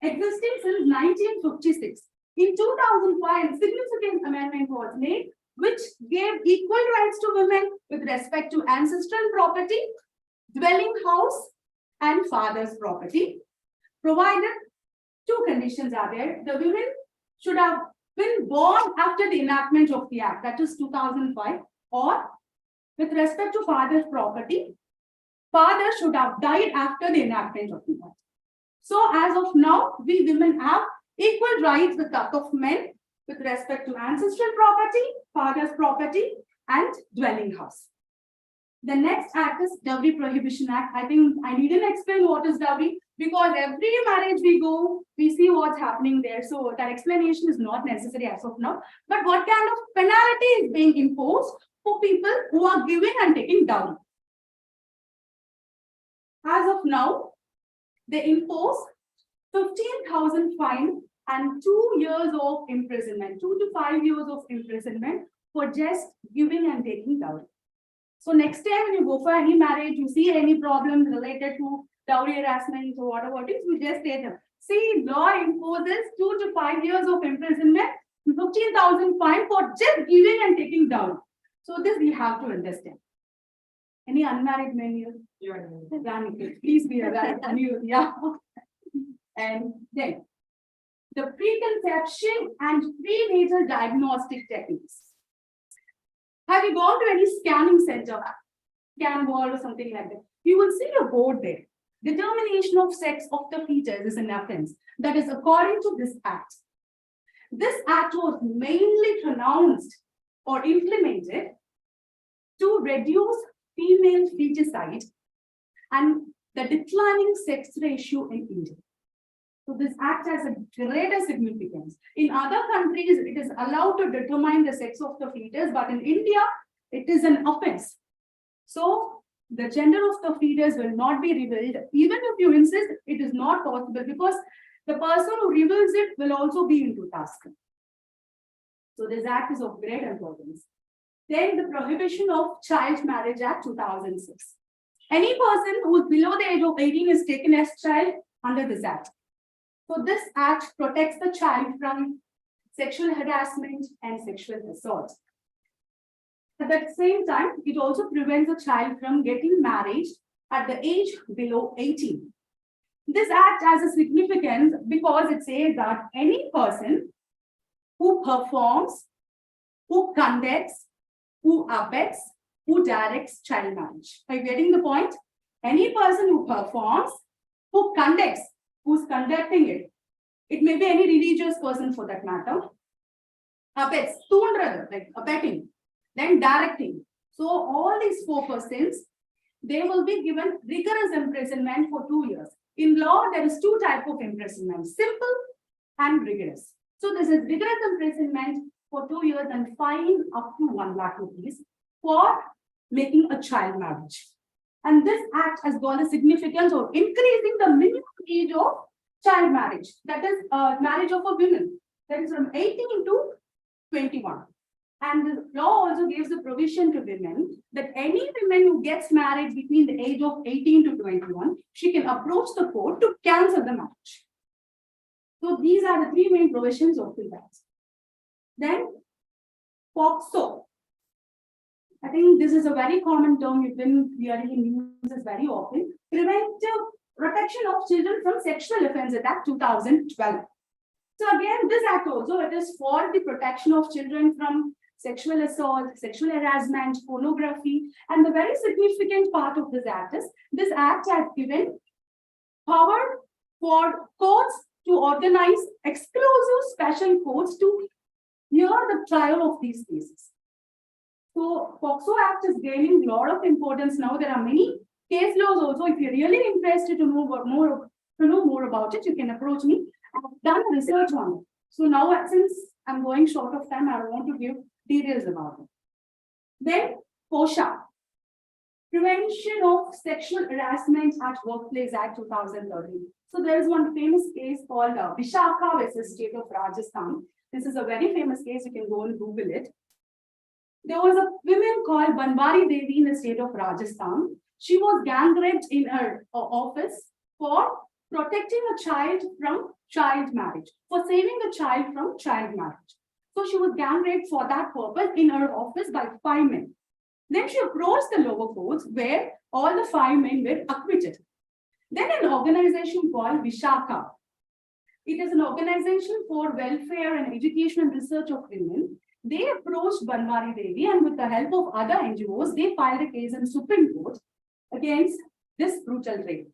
existing since 1956. In 2005, a significant amendment was made, which gave equal rights to women with respect to ancestral property, dwelling house, and father's property, provided two conditions are there. The women should have been born after the enactment of the act, that is 2005, or with respect to father's property, father should have died after the enactment of the act. So as of now, we women have equal rights with that of men with respect to ancestral property, father's property, and dwelling house. The next act is Dowry Prohibition Act. I think I needn't explain what is dowry because every marriage we go, we see what's happening there. So that explanation is not necessary as of now. But what kind of penalty is being imposed for people who are giving and taking dowry? As of now, they impose 15,000 fine and 2 years of imprisonment, 2 to 5 years of imprisonment for just giving and taking dowry. So next time when you go for any marriage, you see any problems related to dowry harassment or whatever it is, we just say them. See, law imposes 2 to 5 years of imprisonment, 15,000 fine for just giving and taking dowry. So this we have to understand. Any unmarried men here? Please be aware. Yeah. And then the preconception and prenatal diagnostic techniques. Have you gone to any scanning center, scan ward or something like that? You will see a board there. Determination of sex of the fetus is an offense. That is according to this act. This act was mainly pronounced or implemented to reduce female feticide and the declining sex ratio in India. So this act has a greater significance. In other countries, it is allowed to determine the sex of the fetus, but in India, it is an offense. So the gender of the fetus will not be revealed. Even if you insist, it is not possible because the person who reveals it will also be into task. So this act is of great importance. Then the Prohibition of Child Marriage Act 2006. Any person who is below the age of 18 is taken as child under this act. So this act protects the child from sexual harassment and sexual assault. At the same time, it also prevents a child from getting married at the age below 18. This act has a significance because it says that any person who performs, who conducts, who abets, who directs child marriage. Are you getting the point? Any person who performs, who conducts, who's conducting it. It may be any religious person for that matter. Abets, like abetting, then directing. So all these 4 persons, they will be given rigorous imprisonment for 2 years. In law, there is 2 types of imprisonment, simple and rigorous. So this is rigorous imprisonment for 2 years and fine up to 1 lakh rupees for making a child marriage. And this act has got a significance of increasing the minimum age of child marriage. That is marriage of a woman. That is from 18 to 21. And the law also gives the provision to women that any woman who gets married between the age of 18 to 21, she can approach the court to cancel the marriage. So these are the 3 main provisions of the act. Then POCSO. I think this is a very common term you've been hearing in news very often. Preventive Protection of Children from Sexual Offences Act 2012. So again, this act also, it is for the protection of children from sexual assault, sexual harassment, pornography, and the very significant part of this act is, this act has given power for courts to organize exclusive special courts to hear the trial of these cases. So POCSO Act is gaining a lot of importance now. There are many case laws also. If you're really interested to know more about it, you can approach me. I've done research on it. So now, since I'm going short of time, I don't want to give details about it. Then POSHA, Prevention of Sexual Harassment at Workplace Act 2013. So there is one famous case called Vishaka versus State of Rajasthan. This is a very famous case. You can go and Google it. There was a woman called Banwari Devi in the state of Rajasthan. She was gang raped in her office for protecting a child from child marriage, for saving a child from child marriage. So she was gang raped for that purpose in her office by 5 men. Then she approached the lower courts where all the 5 men were acquitted. Then an organization called Vishaka. It is an organization for welfare and education and research of women. They approached Banwari Devi, and with the help of other NGOs, they filed a case in Supreme Court against this brutal rape.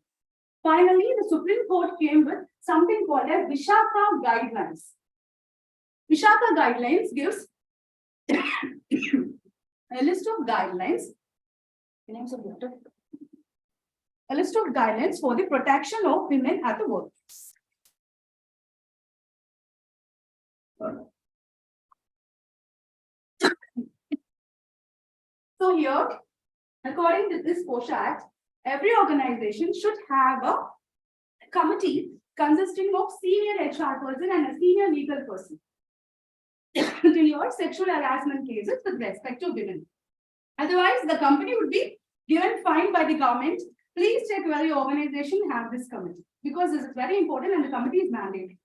Finally, the Supreme Court came with something called as Vishaka Guidelines. Vishaka Guidelines gives a list of guidelines. A list of guidelines for the protection of women at the workplace. So here, according to this POSHA Act, every organization should have a committee consisting of senior HR person and a senior legal person to hear sexual harassment cases with respect to women. Otherwise, the company would be given fine by the government. Please check whether your organization have this committee, because this is very important and the committee is mandated.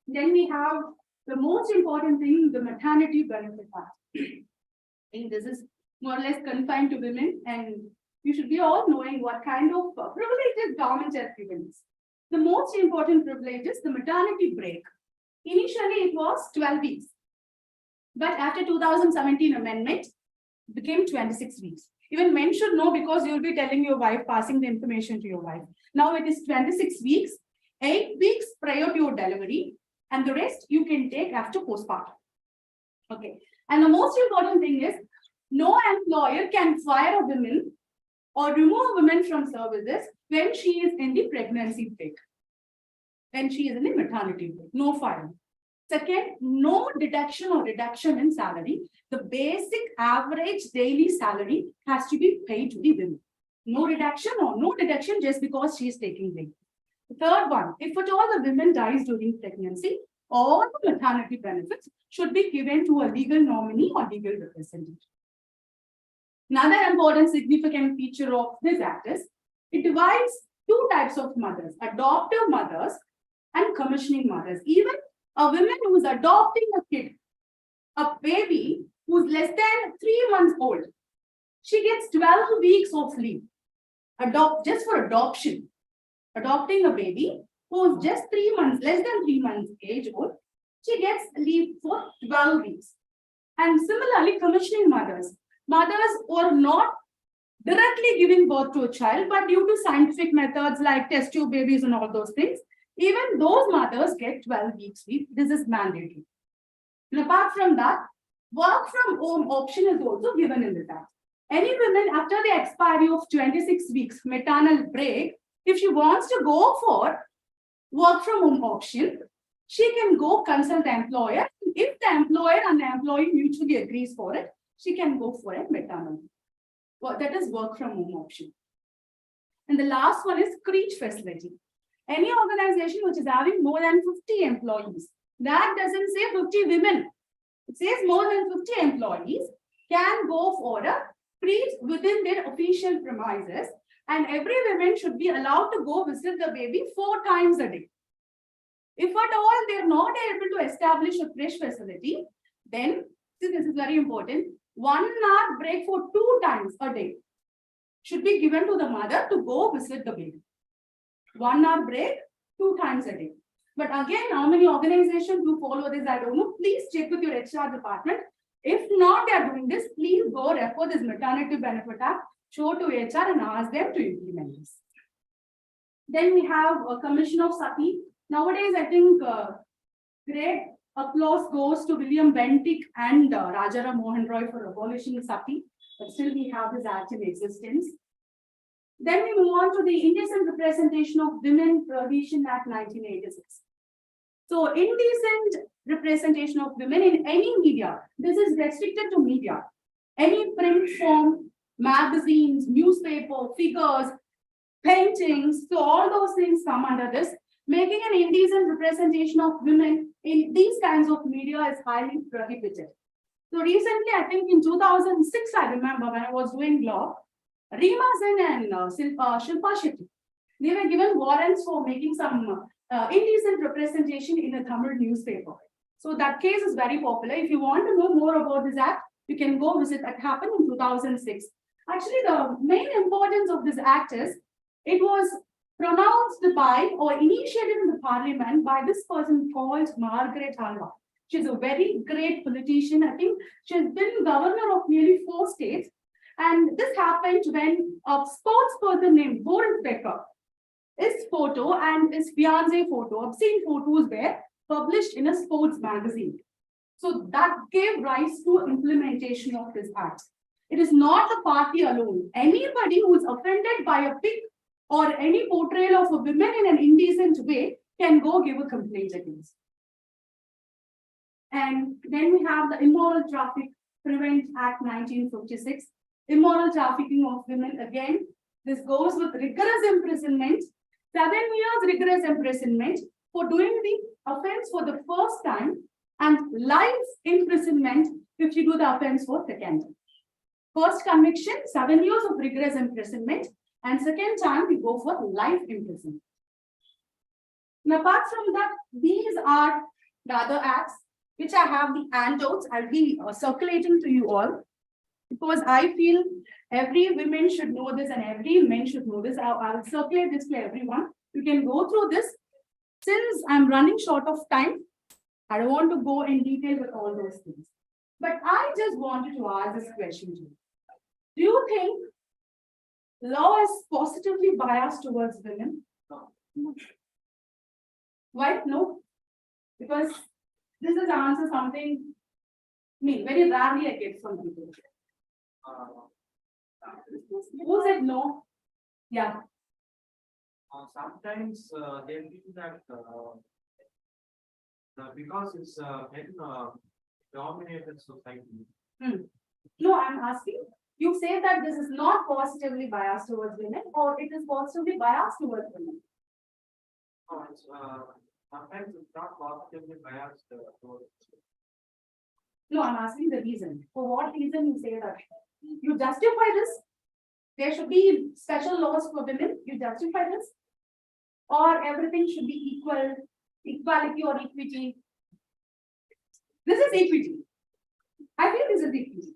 Then we have the most important thing, the maternity benefit part. And this is more or less confined to women, and you should be all knowing what kind of privileges government has given us. The most important privilege is the maternity break. Initially, it was 12 weeks. But after 2017 amendment, it became 26 weeks. Even men should know, because you'll be telling your wife, passing the information to your wife. Now it is 26 weeks, 8 weeks prior to your delivery, and the rest you can take after postpartum. Okay. And the most important thing is, no employer can fire a woman or remove a woman from services when she is in the pregnancy break. When she is in the maternity break, no firing. Second, no deduction or reduction in salary. The basic average daily salary has to be paid to the women. No reduction or no deduction just because she is taking leave. The third one, if at all the woman dies during pregnancy, all the maternity benefits should be given to a legal nominee or legal representative. Another important significant feature of this act is it divides 2 types of mothers, adoptive mothers and commissioning mothers. Even a woman who is adopting a kid, a baby who's less than 3 months old, she gets 12 weeks of leave. Just for adoption. Adopting a baby who is just 3 months, less than 3 months age old, she gets leave for 12 weeks. And similarly, commissioning mothers. mothers were not directly giving birth to a child, but due to scientific methods like test tube babies and all those things, even those mothers get 12 weeks leave. This is mandatory. And apart from that, work from home option is also given in this act. Any woman after the expiry of 26 weeks maternal break, if she wants to go for work from home option, she can go consult the employer. If the employer and the employee mutually agrees for it, she can go for a maternal. Well, that is work from home option. And the last one is creche facility. Any organization which is having more than 50 employees, that doesn't say 50 women. It says more than 50 employees can go for a creche within their official premises, and every woman should be allowed to go visit the baby 4 times a day. If at all they're not able to establish a creche facility, then this is very important. 1 hour break for 2 times a day should be given to the mother to go visit the baby. 1 hour break, 2 times a day. But again, how many organizations do follow this? I don't know. Please check with your HR department. If not, they are doing this, please go refer this maternity benefit act, show to HR and ask them to implement this. Then we have a commission of sati. Nowadays, I think great applause goes to William Bentinck and Rajaram Mohan Roy for abolishing sati, but still we have this act in existence. Then we move on to the Indecent Representation of Women Prohibition Act 1986. So indecent representation of women in any media, this is restricted to media. Any print form, magazines, newspaper, figures, paintings, so all those things come under this. Making an indecent representation of women in these kinds of media is highly prohibited. So recently, I think in 2006, I remember when I was doing law, Reema Sen and Shilpa Shetty, they were given warrants for making some indecent representation in a Tamil newspaper. So that case is very popular. If you want to know more about this act, you can go visit. That happened in 2006. Actually, the main importance of this act is it was pronounced by or initiated in the parliament by this person called Margaret Alva. She's a very great politician. I think she's been governor of nearly 4 states. And this happened when a sports person named Boris Becker, his photo and his fiancée photo, obscene photos were published in a sports magazine. So that gave rise to implementation of this act. It is not the party alone. Anybody who is offended by a pic or any portrayal of a woman in an indecent way can go give a complaint against. And then we have the Immoral Traffic Prevent Act 1956. Immoral trafficking of women, again, this goes with rigorous imprisonment, 7 years rigorous imprisonment for doing the offense for the first time, and life imprisonment if you do the offense for second time. First conviction, 7 years of rigorous imprisonment, and second time we go for life imprisonment. And apart from that, these are the other acts which I have the anecdotes. I'll be circulating to you all, because I feel every woman should know this and every man should know this. I'll circulate this to everyone. You can go through this. Since I'm running short of time, I don't want to go in detail with all those things. But I just wanted to ask this question to you. Do you think law is positively biased towards women? No. Why? No. Because this is answer something, very rarely I get from people. Who said no? Yeah. Sometimes they feel that because it's very dominated society. No, I'm asking. You say that this is not positively biased towards women, or it is positively biased towards women. No, it's, sometimes it's not positively biased towards. No, I'm asking the reason. For what reason you say that? You justify this? There should be special laws for women. You justify this? Or everything should be equal, equality or equity? This is equity. I feel this is equity.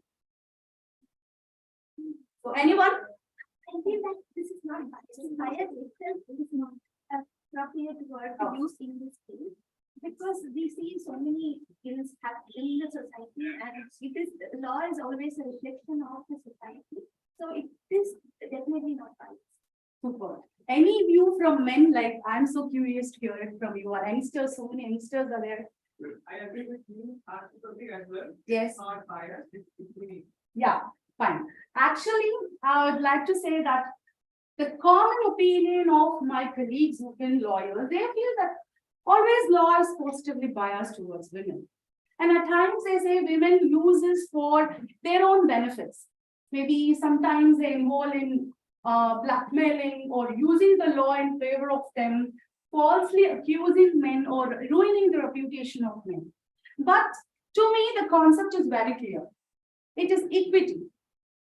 So anyone? I feel that this is not bias. Bias itself is not appropriate word to use in this case, because because we see so many ills in the society, and it is law is always a reflection of the society. So it is definitely not biased. Super. Any view from men? Like, I'm so curious to hear it from you. Our youngsters, so many youngsters are there. I agree with you, absolutely as well. Yes. It's not biased, it's really. Yeah, fine. Actually, I would like to say that the common opinion of my colleagues who've been lawyers, they feel that always law is positively biased towards women. And at times they say women use this for their own benefits. Maybe sometimes they involve in blackmailing or using the law in favor of them, falsely accusing men or ruining the reputation of men. But to me, the concept is very clear. It is equity.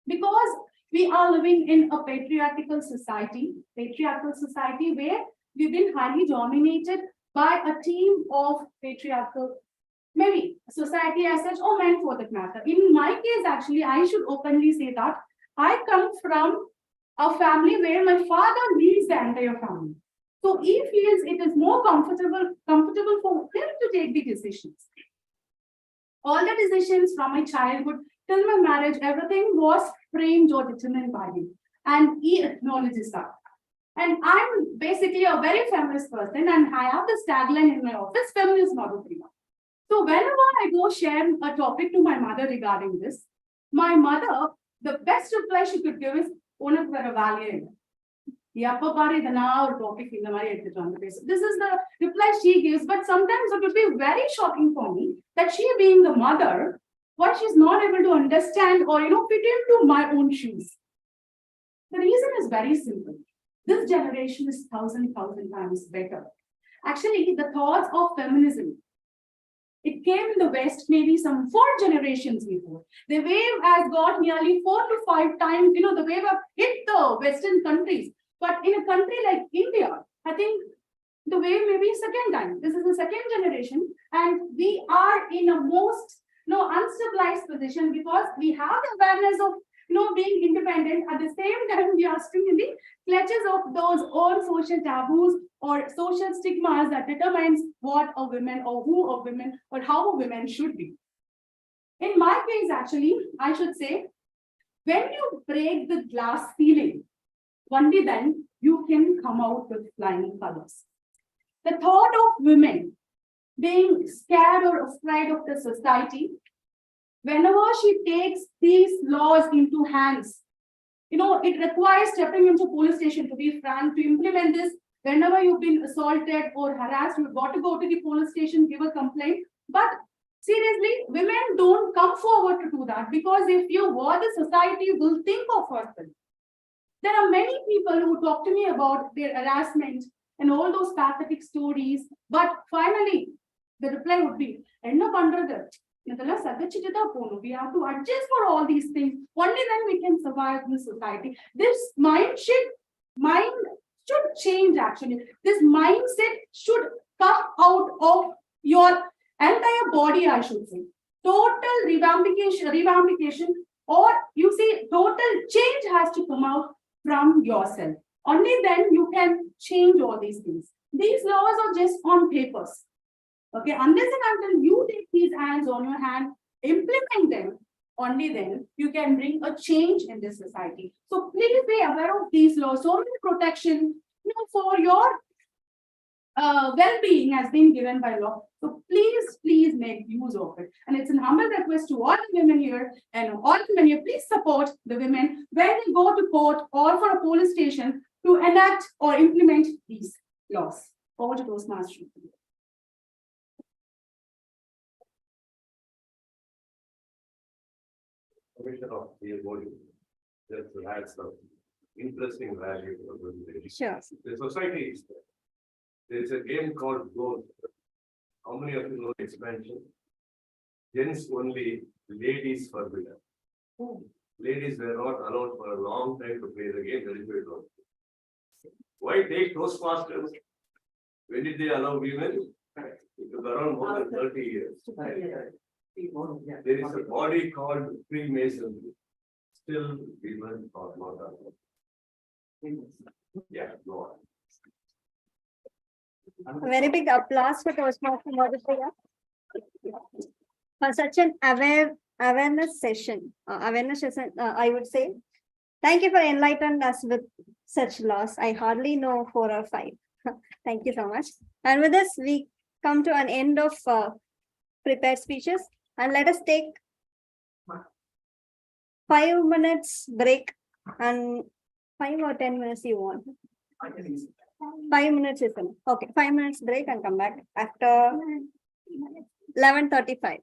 Because we are living in a patriarchal society where we've been highly dominated by a team of patriarchal, maybe society as such, or men for that matter. In my case, actually, I should openly say that I come from a family where my father leads the entire family. So he feels it is more comfortable for him to take the decisions. All the decisions from my childhood till my marriage, everything was framed or determined by him. And he acknowledges that. And I'm basically a very feminist person, and I have this tagline in my office, feminist model prima. So whenever I go share a topic to my mother regarding this, my mother, the best reply she could give is, "Unak vera value." Topic in the this is the reply she gives, but sometimes it would be very shocking for me that she, being the mother, what she's not able to understand or fit into my own shoes. The reason is very simple. This generation is thousand times better. Actually, the thoughts of feminism, it came in the West maybe some 4 generations before. The wave has got nearly 4 to 5 times, the wave have hit the Western countries. But in a country like India, I think the wave may be second time. This is the second generation, and we are in a most unstabilized position because we have the awareness of being independent. At the same time, we are still in the clutches of those old social taboos or social stigmas that determines what a woman or who a woman or how a woman should be. In my case, actually, I should say, when you break the glass ceiling, only then you can come out with flying colors. The thought of women being scared or afraid of the society, whenever she takes these laws into hands, it requires stepping into police station, to be frank, to implement this. Whenever you've been assaulted or harassed, you've got to go to the police station, give a complaint. But seriously, women don't come forward to do that because they fear what the society will think of herself. There are many people who talk to me about their harassment and all those pathetic stories. But finally, the reply would be, "Enna pandrathu? We have to adjust for all these things. Only then we can survive in society." This mind should change actually. This mindset should come out of your entire body, I should say. Total revampication, or you see, total change has to come out from yourself. Only then you can change all these things. These laws are just on papers. Okay, unless and until you take these hands on your hand, implement them, only then you can bring a change in this society. So please be aware of these laws. So many protection, for your well-being has been given by law. So please make use of it. And it's a humble request to all the women here and all the men here, please support the women when they go to court or for a police station to enact or implement these laws. Over to Toastmasters. Commission of the body just adds some interesting value to the presentation. Sure. The society is there. There's a game called Go. How many of you know expansion? Gents only, ladies forbidden. Ladies were not allowed for a long time to play the game. Very, very long. Why take Toastmasters? When did they allow women? It was around more than 30 years. There is a body called Freemasonry. Still, women are not allowed. Yeah, go on. A very big applause for Toastmaster Madhusudhan for such an awareness session. I would say. Thank you for enlightening us with such laws. I hardly know 4 or 5. Thank you so much. And with this, we come to an end of prepared speeches, and let us take 5 minutes break, and 5 or 10 minutes you want. 5 minutes is enough. Okay, 5 minutes break and come back after 11:35.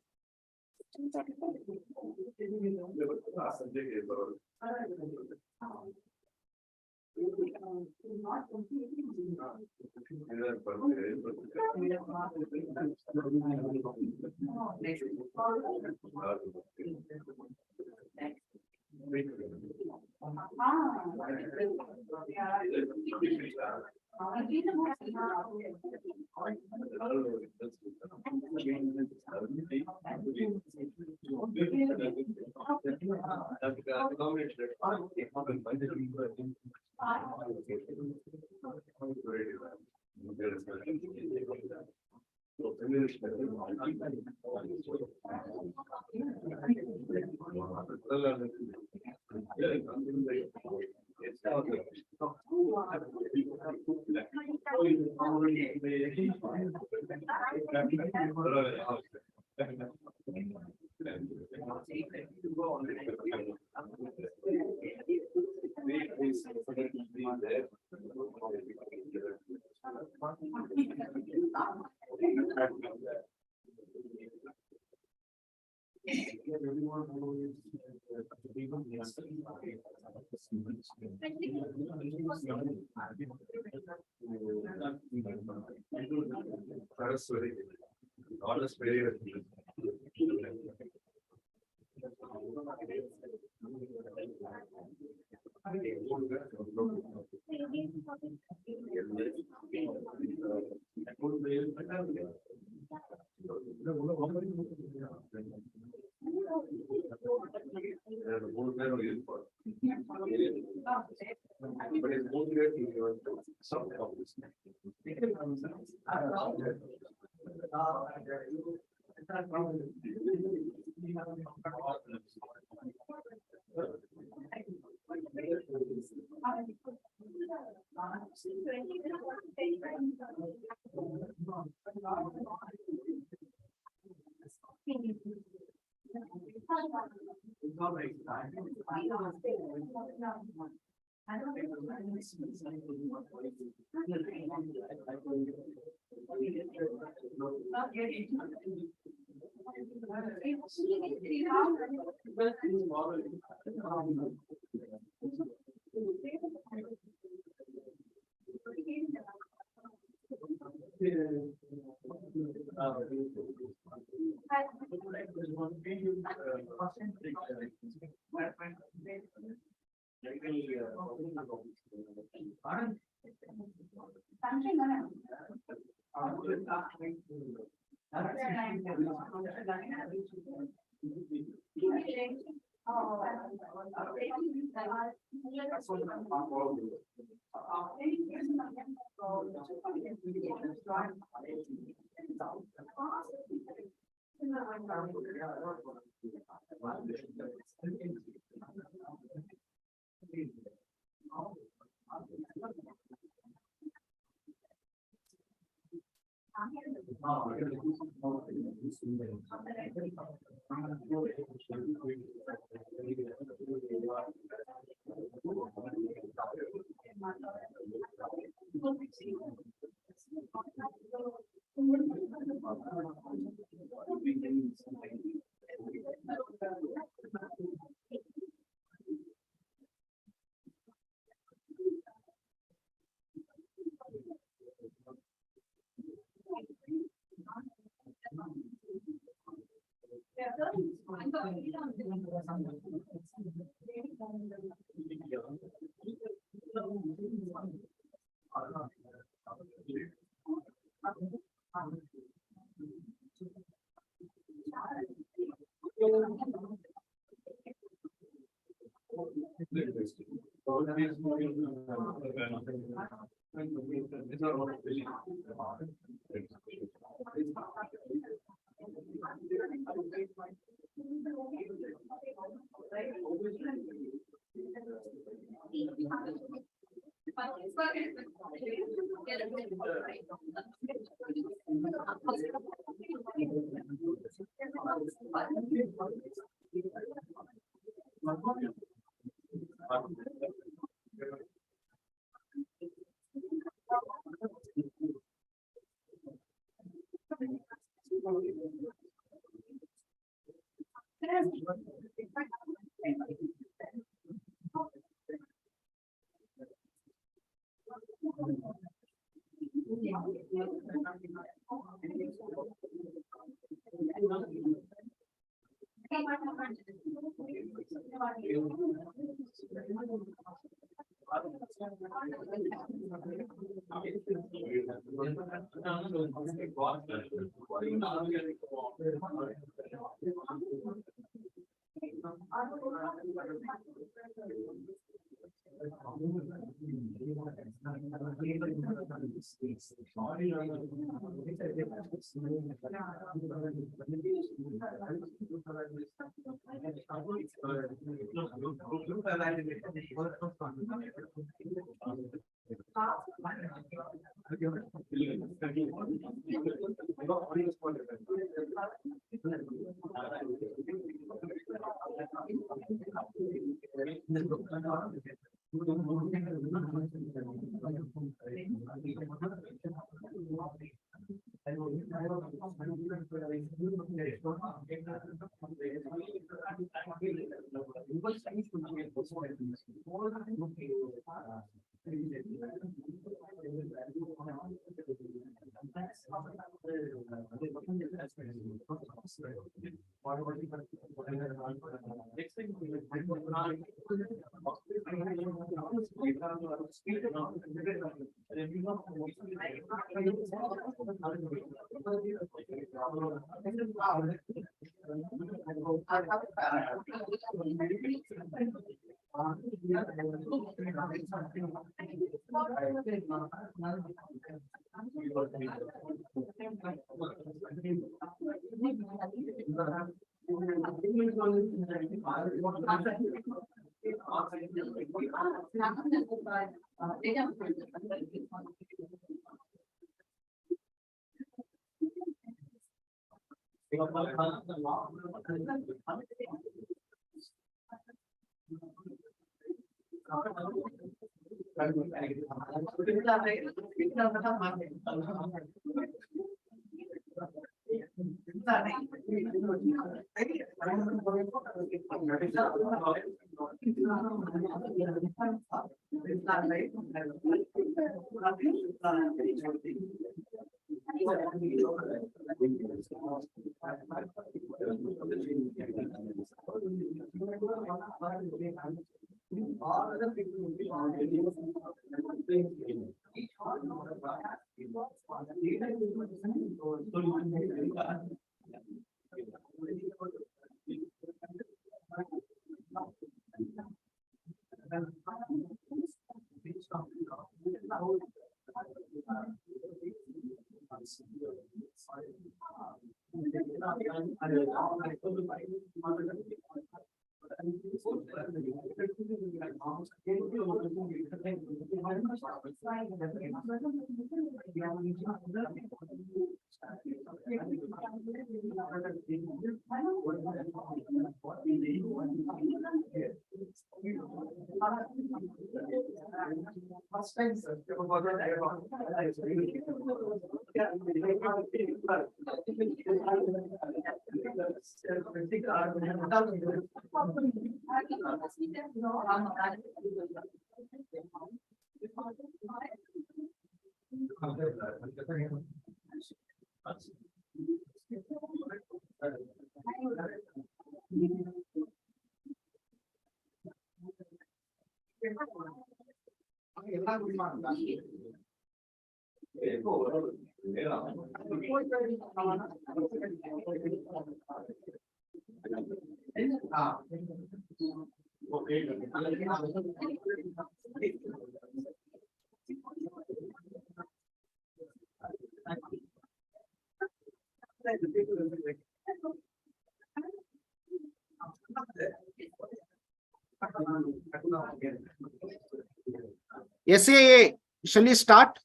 SAA, shall we start?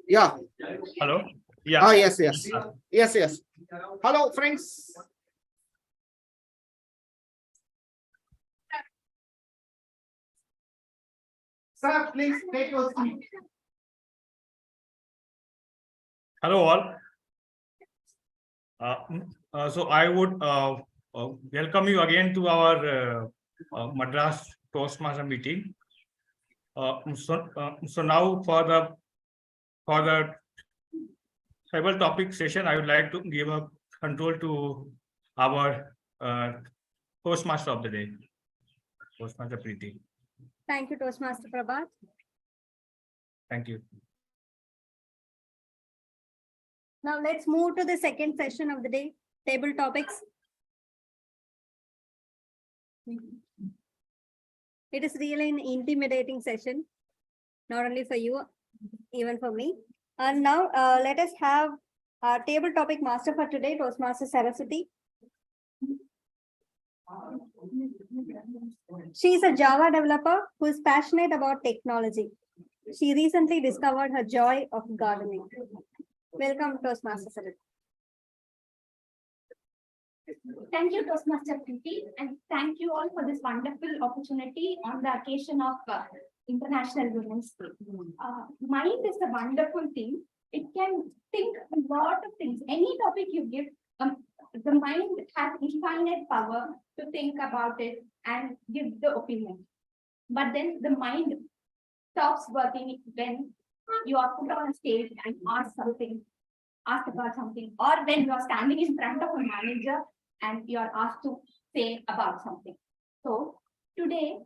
Yeah. Hello. Yeah. Ah, yes. Yes. Hello, friends. Sir, please take your seat. Hello all. So I would welcome you again to our Madras Toastmaster meeting. So now for the tribal topic session, I would like to give a control to our Toastmaster of the day, Toastmaster Preeti. Thank you, Toastmaster Prabhat. Thank you. Now let's move to the second session of the day, table topics. It is really an intimidating session, not only for you, even for me. And now let us have our table topic master for today, Toastmaster Saraswati. She is a Java developer who is passionate about technology. She recently discovered her joy of gardening. Welcome, Toastmaster Saraswati. Thank you, Toastmaster Preeti, and thank you all for this wonderful opportunity on the occasion of International Women's Day. Mind is a wonderful thing. It can think a lot of things. Any topic you give, the mind has infinite power to think about it and give the opinion. But then the mind stops working when you are put on a stage and asked about something, or when you are standing in front of a manager and you are asked to say about something. So today,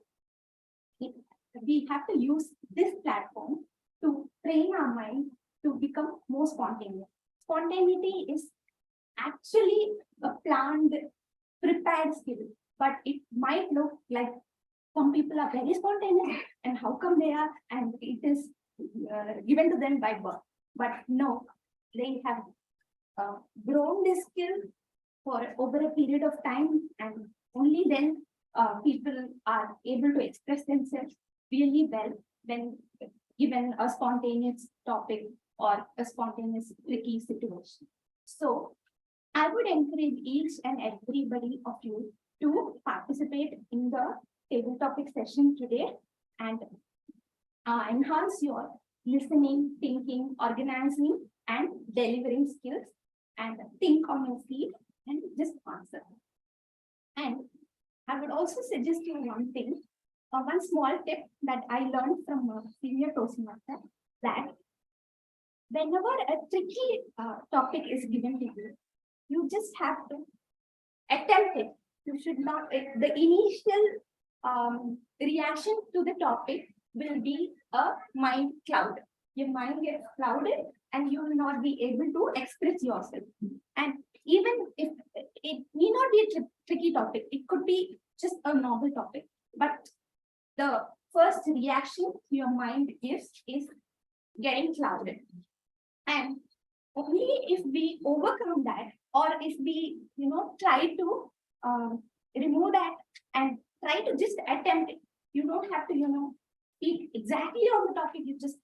we have to use this platform to train our mind to become more spontaneous. Spontaneity is actually a planned, prepared skill, but it might look like some people are very spontaneous and how come they are, and it is given to them by birth. But no, they have grown this skill for over a period of time, and only then people are able to express themselves really well when given a spontaneous topic or a spontaneous tricky situation. So I would encourage each and everybody of you to participate in the table topic session today and enhance your listening, thinking, organizing, and delivering skills, and think on your feet and just answer. And I would also suggest you one thing, one small tip that I learned from a senior Toastmaster, that whenever a tricky topic is given to you, you just have to attempt it. You should not, the initial reaction to the topic will be a mind cloud. Your mind gets clouded and you will not be able to express yourself. And even if it may not be a tricky topic, it could be just a normal topic, but the first reaction your mind gives is getting clouded. And only if we overcome that, or if we, try to remove that and try to just attempt it. You don't have to, speak exactly on the topic. You just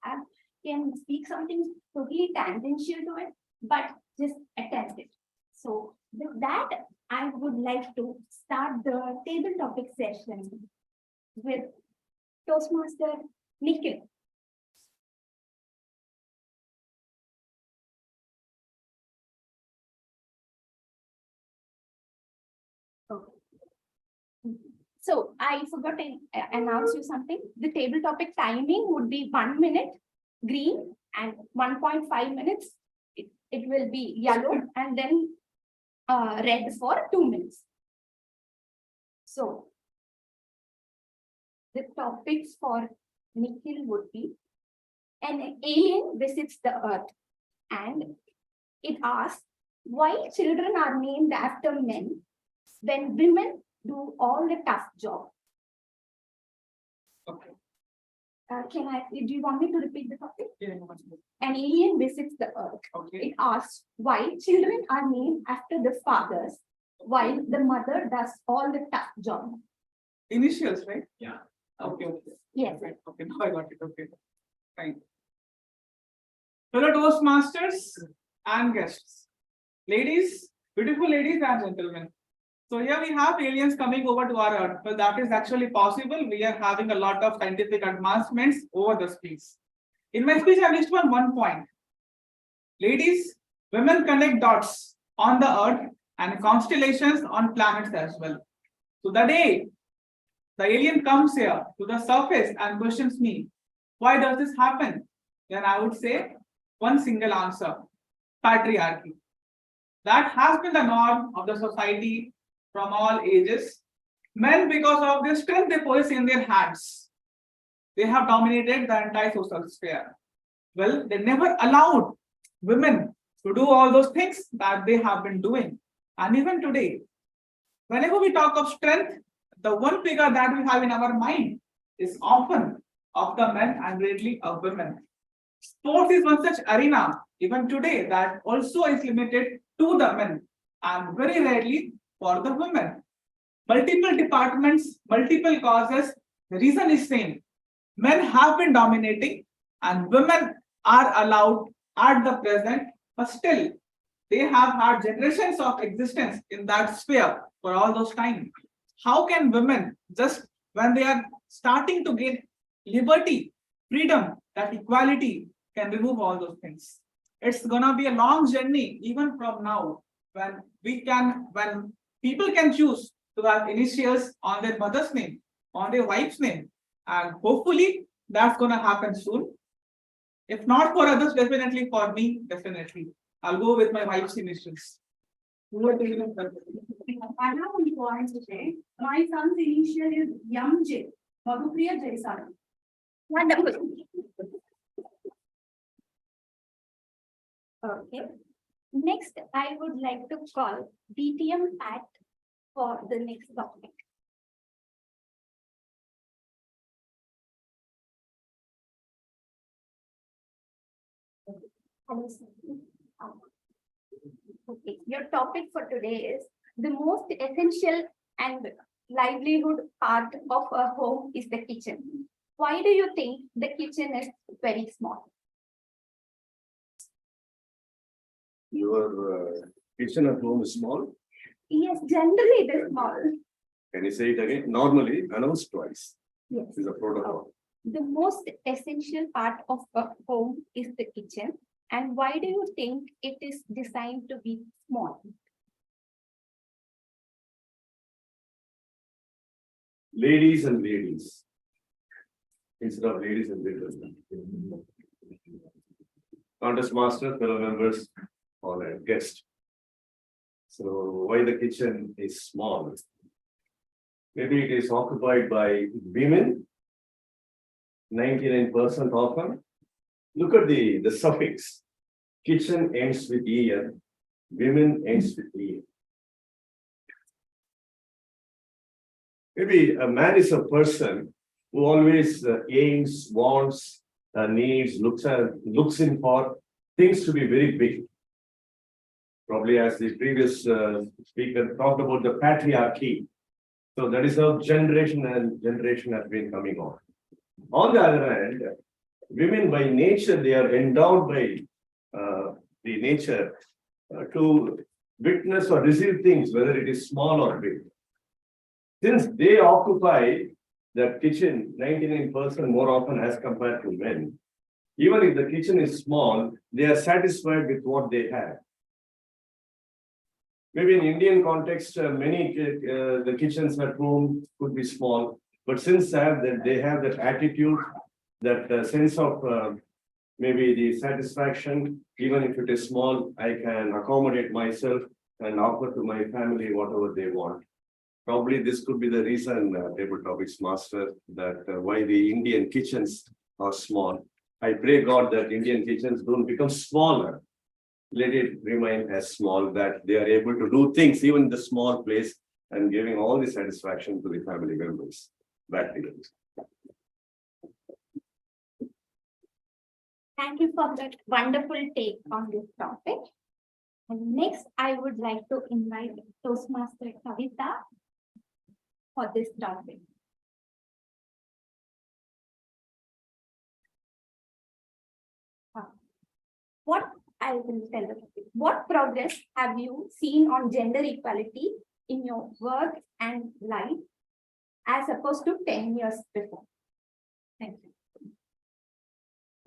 can speak something totally tangential to it, but just attempt it. So with that, I would like to start the table topic session with Toastmaster Nikhil. Okay. So I forgot to announce you something. The table topic timing would be 1 minute green and 1.5 minutes. It will be yellow and then red for 2 minutes. So the topics for Nikhil would be: an alien visits the earth, and it asks why children are named after men when women do all the tough job. Okay. Do you want me to repeat the topic? Yeah. An alien visits the earth. Okay. It asks why children are named after the fathers while the mother does all the tough job. Initials, right? Yeah. Okay, okay. Yes. Right, okay, now I got it, okay. Fine. Fellow Toastmasters and guests, ladies, beautiful ladies and gentlemen. So here we have aliens coming over to our earth. Well, that is actually possible. We are having a lot of scientific advancements over the space. In my speech, I listed on one point. Ladies, women connect dots on the earth and constellations on planets as well. So the day the alien comes here to the surface and questions me, why does this happen? Then I would say one single answer: patriarchy. That has been the norm of the society from all ages. Men, because of the strength they possess in their hands, they have dominated the entire social sphere. Well, they never allowed women to do all those things that they have been doing. And even today, whenever we talk of strength, the one figure that we have in our mind is often of the men and rarely of women. Sports is one such arena, even today, that also is limited to the men and very rarely for the women. Multiple departments, multiple causes, the reason is same. Men have been dominating and women are allowed at the present, but still they have had generations of existence in that sphere for all those time. How can women, just when they are starting to get liberty, freedom, that equality, can remove all those things? It's gonna be a long journey even from now, when people can choose to have initials on their mother's name, on their wife's name, and hopefully that's gonna happen soon. If not for others, definitely for me, definitely. I'll go with my wife's initials. I have one point to say. My son's initial is MJ, Madhupriya Jaisalan. Wonderful. Okay. Next, I would like to call DTM Pat for the next topic. Hello, sir. Okay, your topic for today is the most essential and livelihood part of a home is the kitchen. Why do you think the kitchen is very small? Your kitchen at home is small. Yes, generally it is small. Can you say it again? Normally, announced twice. Yes. Is a protocol. The most essential part of a home is the kitchen. And why do you think it is designed to be small? Ladies and ladies. Instead of ladies and gentlemen. Contest master, fellow members, honored guest. So why the kitchen is small? Maybe it is occupied by women. 99% often. Look at the suffix. Kitchen ends with EN, women ends with EN. Maybe a man is a person who always aims, wants, needs, looks in for things to be very big. Probably as the previous speaker talked about the patriarchy. So that is how generation and generation has been coming on. On the other hand, women by nature, they are endowed by the nature to witness or receive things, whether it is small or big. Since they occupy the kitchen 99% more often as compared to men, even if the kitchen is small, they are satisfied with what they have. Maybe in Indian context, many the kitchens at home could be small, but since they have that attitude, that sense of maybe the satisfaction, even if it is small, I can accommodate myself and offer to my family whatever they want. Probably this could be the reason, table topics master, that why the Indian kitchens are small. I pray God that Indian kitchens don't become smaller. Let it remain as small, that they are able to do things even in the small place and giving all the satisfaction to the family members. Back to you. Thank you for that wonderful take on this topic. And next, I would like to invite Toastmaster Kavita for this topic. What I will tell you, what progress have you seen on gender equality in your work and life as opposed to 10 years before? Thank you.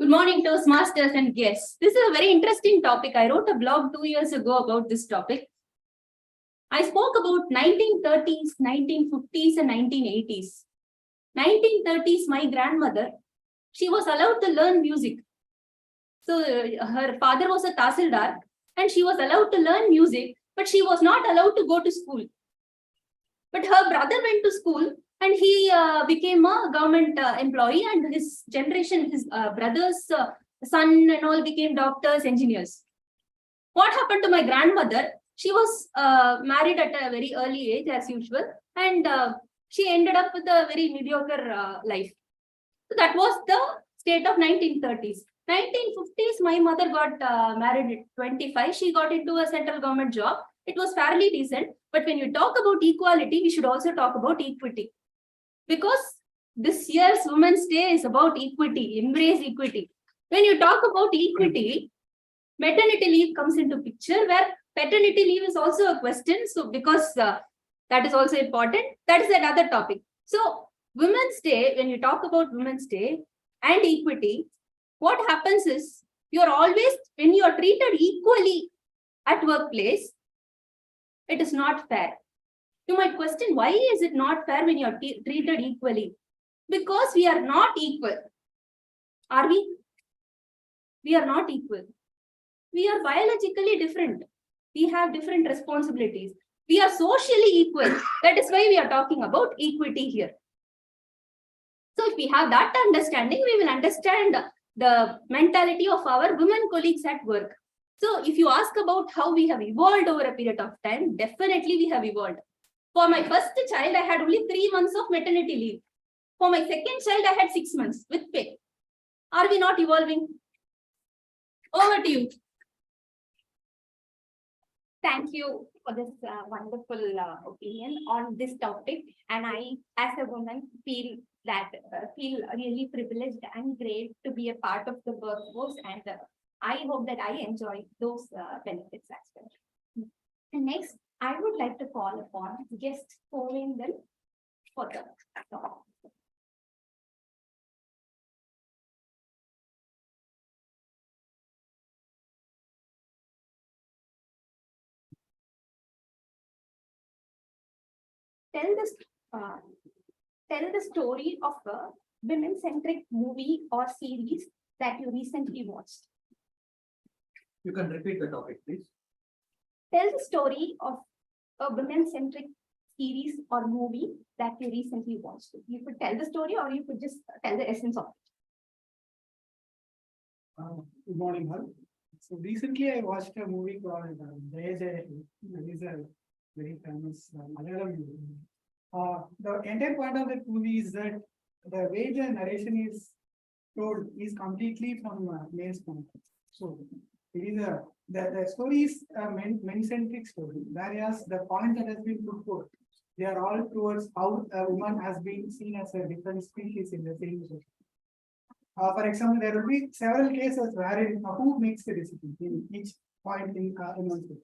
Good morning, Toastmasters and guests. This is a very interesting topic. I wrote a blog 2 years ago about this topic. I spoke about 1930s, 1950s, and 1980s. 1930s, my grandmother, she was allowed to learn music. So her father was a Tahsildar and she was allowed to learn music, but she was not allowed to go to school. But her brother went to school and he became a government employee, and his generation, his brother's son and all became doctors, engineers. What happened to my grandmother? She was married at a very early age as usual, and she ended up with a very mediocre life. So that was the state of 1930s. 1950s, my mother got married at 25. She got into a central government job. It was fairly decent. But when you talk about equality, we should also talk about equity. Because this year's Women's Day is about equity, embrace equity. When you talk about equity, maternity leave comes into picture, where paternity leave is also a question. So because that is also important, that is another topic. So Women's Day, when you talk about Women's Day and equity, what happens is you're always, when you are treated equally at workplace, it is not fair. You might question, why is it not fair when you are treated equally? Because we are not equal. Are we? We are not equal. We are biologically different. We have different responsibilities. We are socially equal. That is why we are talking about equity here. So if we have that understanding, we will understand the mentality of our women colleagues at work. So if you ask about how we have evolved over a period of time, definitely we have evolved. For my first child, I had only 3 months of maternity leave. For my second child, I had 6 months with pay. Are we not evolving? Over to you. Thank you for this wonderful opinion on this topic. And I, as a woman, feel really privileged and great to be a part of the workforce. And I hope that I enjoy those benefits as well. And next, I would like to call upon guest Kovindan for the talk. Tell the story of a women-centric movie or series that you recently watched. You can repeat the topic, please. Tell the story of a women-centric series or movie that you recently watched. You could tell the story or you could just tell the essence of it. Good morning, all. So recently I watched a movie called Jaya. It is a very famous Malayalam movie. The entire point of that movie is that the way the narration is told is completely from male's point. So it is the story is a men-centric story, whereas the point that has been put forth, they are all towards how a woman has been seen as a different species in the same society. For example, there will be several cases wherein who makes the decision in each point in one story.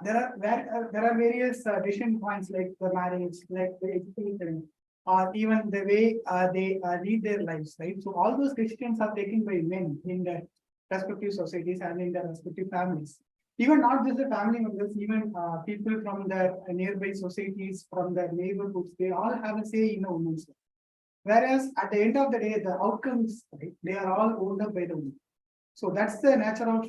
There are various decision points like the marriage, like the education, or even the way they lead their lives, right? So all those decisions are taken by men in their respective societies and in their respective families. Even not just the family members, even people from their nearby societies, from their neighborhoods, they all have a say in a woman's life. Whereas at the end of the day, the outcomes, right, they are all owned up by the woman. So that's the nature of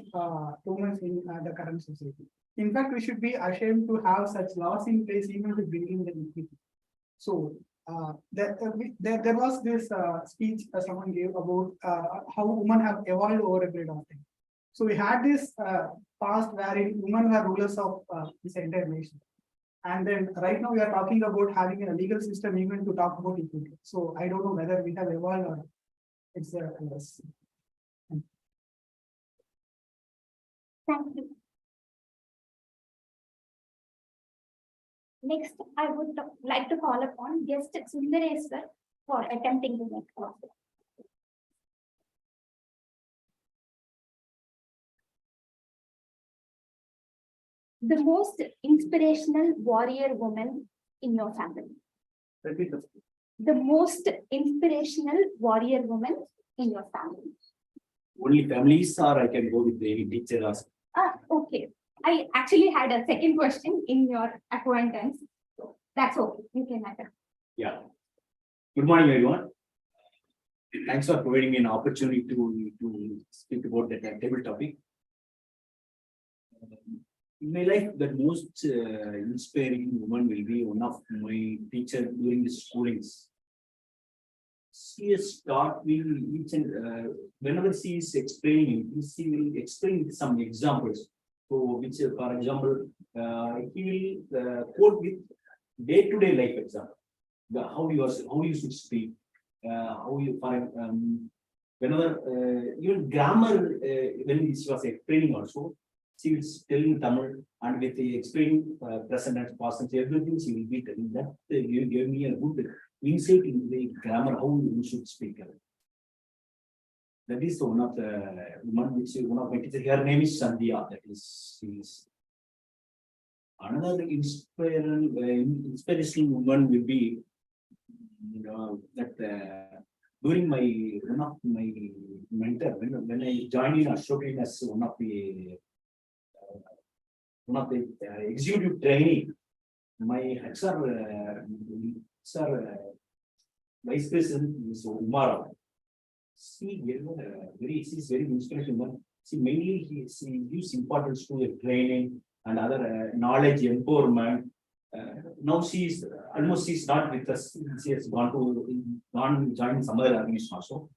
women in the current society. In fact, we should be ashamed to have such laws in place even to bring in the equity. So there was this speech someone gave about how women have evolved over a period of time. So we had this past wherein women were rulers of this entire nation. And then right now we are talking about having a legal system even to talk about equity. So I don't know whether we have evolved or it's a Thank you. Next, I would like to call upon guest Sundareswar for attempting the next topic. The most inspirational warrior woman in your family. Repeat the- The most inspirational warrior woman in your family. Only families, or I can go with any teacher or Okay. I actually had a second question in your acquaintance. So that's okay. You can answer. yeah. Good morning, everyone. Thanks for providing me an opportunity to speak about that table topic. In my life, the most inspiring woman will be one of my teacher during the schoolings. She has taught me each and whenever she is explaining, she will explain with some examples. So, which, for example, he will quote with day-to-day life example. How you should speak, how you whenever even grammar when she was explaining also, she will tell in Tamil and with the explaining present and past tense, everything she will be telling that you gave me a good insight in the grammar, how you should speak. That is one of the woman which one of my teachers. Her name is Sandhya. That is, she is another inspirational woman will be, you know, that during my one of my mentor when I joined in Ashokin as one of the executive trainee, my HR vice president is Umara. She gave she's very inspirational. She mainly she gives importance to the training and other knowledge empowerment. Now she's not with us. She has gone join some other organization also.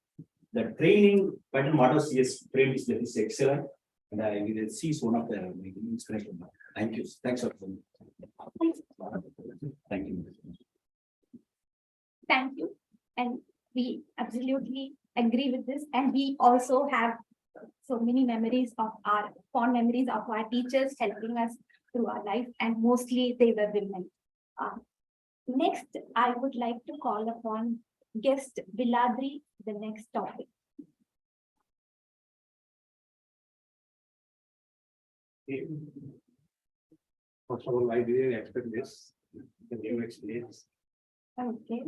The training pattern model she has framed is excellent, and she's one of the inspiration. Thank you. Thanks for thank you. Thank you. And we absolutely agree with this. And we also have so many memories of our fond memories of our teachers helping us through our life, and mostly they were women. Next, I would like to call upon guest Viladri, the next topic. First of all, I didn't expect this. The new experience. Okay.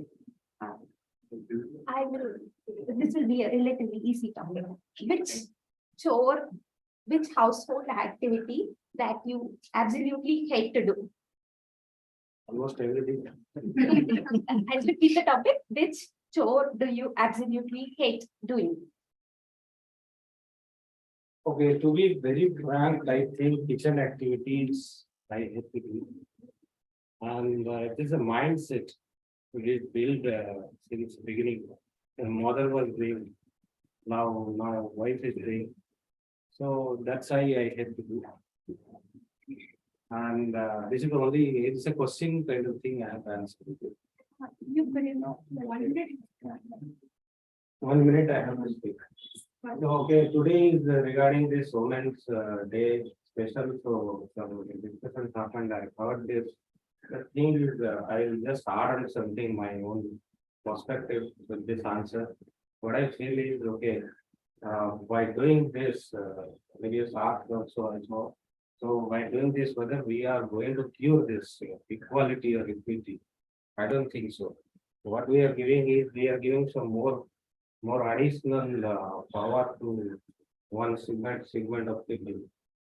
This will be a relatively easy topic. Which household activity that you absolutely hate to do? Almost everything. I'll repeat the topic. Which chore do you absolutely hate doing? Okay, to be very frank, I think kitchen activities I hate to do. And it is a mindset we build since beginning. The mother was doing, now wife is doing. So that's why I hate to do. And this is only, it's a question kind of thing I have answered. You could know 1 minute. 1 minute I have to speak. Okay, today is regarding this Women's Day special. So some discussions happened. I heard this. The thing is, I will just add on something my own perspective with this answer. What I feel is okay. By doing this, various art also and so. So by doing this, whether we are going to cure this equality or equity, I don't think so. What we are giving is we are giving some more additional power to one segment of people.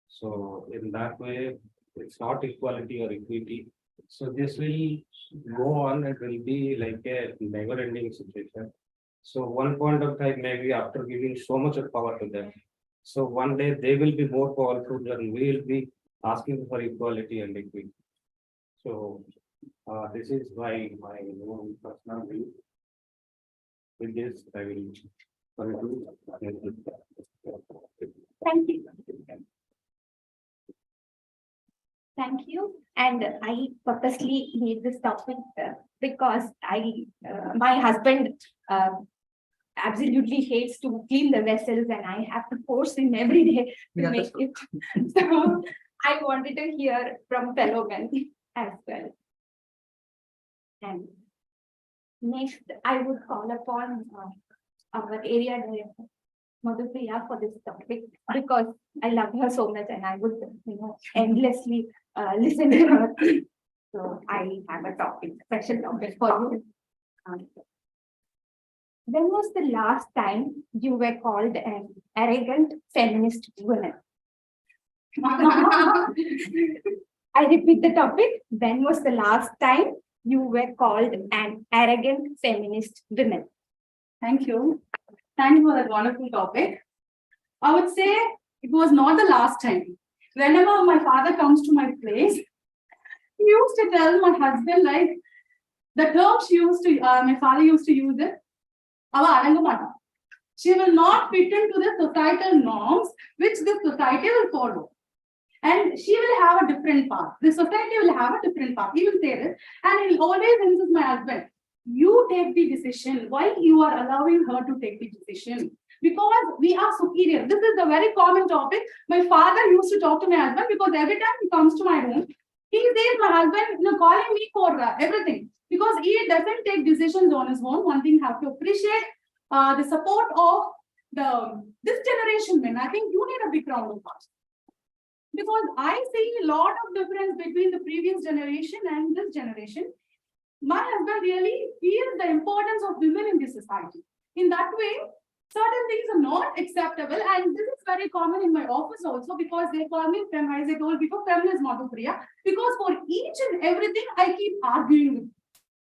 So in that way, it's not equality or equity. So this will go on. It will be like a never-ending situation. So one point of time, maybe after giving so much of power to them, so one day they will be more powerful than we will be asking for equality and equity. So this is why my own personal view. With this, I will conclude. Thank you. Thank you. And I purposely made this topic because my husband absolutely hates to clean the vessels and I have to force him every day to make it. So I wanted to hear from fellow men as well. And next, I would call upon our area director, Madhupriya, for this topic because I love her so much and I would, endlessly listen to her. So I have a topic, special topic for you. When was the last time you were called an arrogant feminist woman? I repeat the topic. When was the last time you were called an arrogant feminist woman? Thank you. Thank you for that wonderful topic. I would say it was not the last time. Whenever my father comes to my place, he used to tell my husband, like, the term my father used to use it, she will not fit into the societal norms which the society will follow. And she will have a different path. The society will have a different path. He will say this, and he will always insist my husband, you take the decision. Why you are allowing her to take the decision? Because we are superior. This is a very common topic. My father used to talk to my husband because every time he comes to my room, he says my husband, calling me for everything because he doesn't take decisions on his own. One thing you have to appreciate the support of this generation men. I think you need a big round of applause. Because I see a lot of difference between the previous generation and this generation. My husband really feels the importance of women in this society. In that way, certain things are not acceptable, and this is very common in my office also because they call me, as I told before, feminist Madhupriya, because for each and everything I keep arguing with.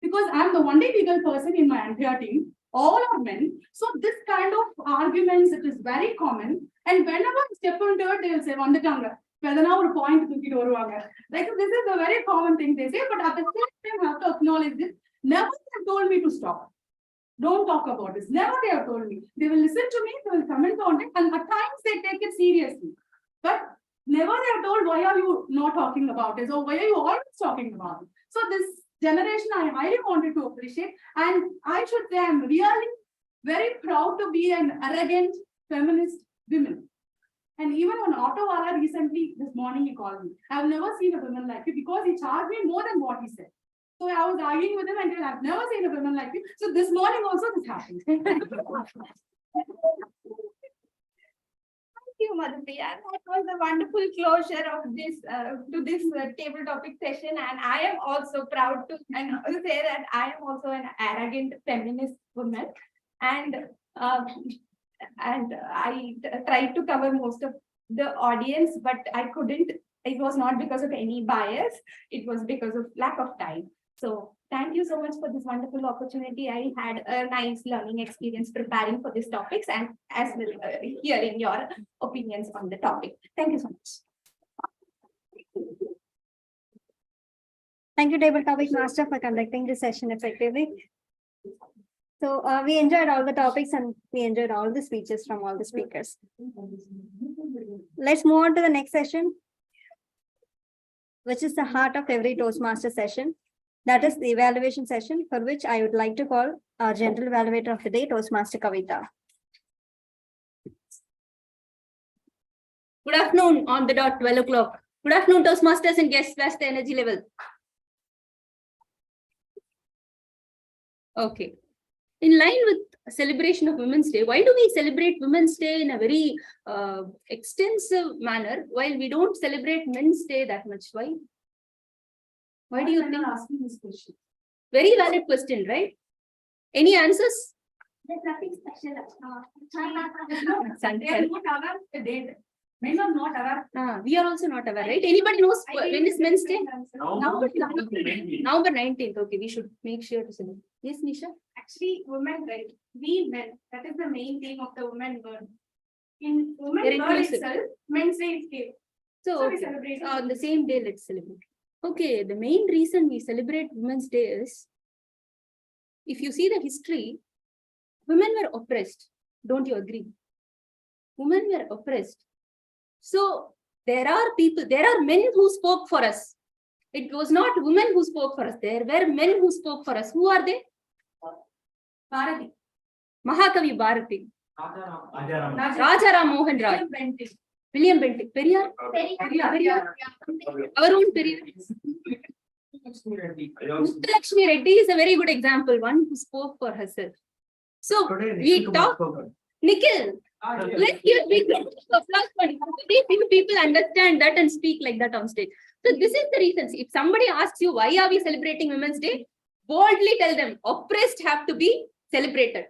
Because I'm the only legal person in my entire team, all are men. So this kind of arguments, it is very common. And whenever I step into it, they will say, whether now a point like this is a very common thing they say, but at the same time, I have to acknowledge this. Never they have told me to stop. Don't talk about this. Never they have told me. They will listen to me, they will comment on it, and at times they take it seriously. But never they are told, why are you not talking about it? Or why are you always talking about it? So this generation I highly wanted to appreciate. And I should say I'm really very proud to be an arrogant feminist woman. And even on Autowala recently, this morning he called me. I've never seen a woman like you because he charged me more than what he said. So I was arguing with him until I've never seen a woman like you. So this morning also this happened. Thank you, Madhupriya. That was a wonderful closure of this to this table topic session. And I am also proud to say that I am also an arrogant feminist woman. And I tried to cover most of the audience, but I couldn't. It was not because of any bias. It was because of lack of time. So thank you so much for this wonderful opportunity. I had a nice learning experience preparing for these topics and as well hearing your opinions on the topic. Thank you so much. Thank you, Table Topic Master, for conducting this session effectively. So we enjoyed all the topics and we enjoyed all the speeches from all the speakers. Let's move on to the next session, which is the heart of every Toastmaster session. That is the evaluation session, for which I would like to call our general evaluator of the day, Toastmaster Kavita. Good afternoon on the dot 12 o'clock. Good afternoon, Toastmasters and guests. What's the energy level? Okay. In line with celebration of Women's Day, why do we celebrate Women's Day in a very extensive manner while we don't celebrate Men's Day that much? Why? Why do you think? Asking this question? Very valid question, right? Any answers? There's nothing special. They are not aware of the date. Men are not aware. We are also not aware, right? Anybody knows when is Men's Day? November 19th. Okay, we should make sure to celebrate. Yes, Nisha? Actually, women, right? We men. That is the main theme of the women word. In women word itself, Men's Day is here. So we celebrate on the same day, let's celebrate. Okay, the main reason we celebrate Women's Day is, if you see the history, women were oppressed. Don't you agree? Women were oppressed. So there are people, there are men who spoke for us. It was not women who spoke for us. There were men who spoke for us. Who are they? Bharati. Mahakavi Bharati, Rajaram. Rajaram Mohan Raj, William Bentinck, Periyar, our own Periyar. Lakshmi Reddy is a very good example, one who spoke for herself. So we talk, Nikhil, let's give a big round of applause for him. Very few people understand that and speak like that on stage. So this is the reason. If somebody asks you, why are we celebrating Women's Day? Boldly tell them, oppressed have to be celebrated.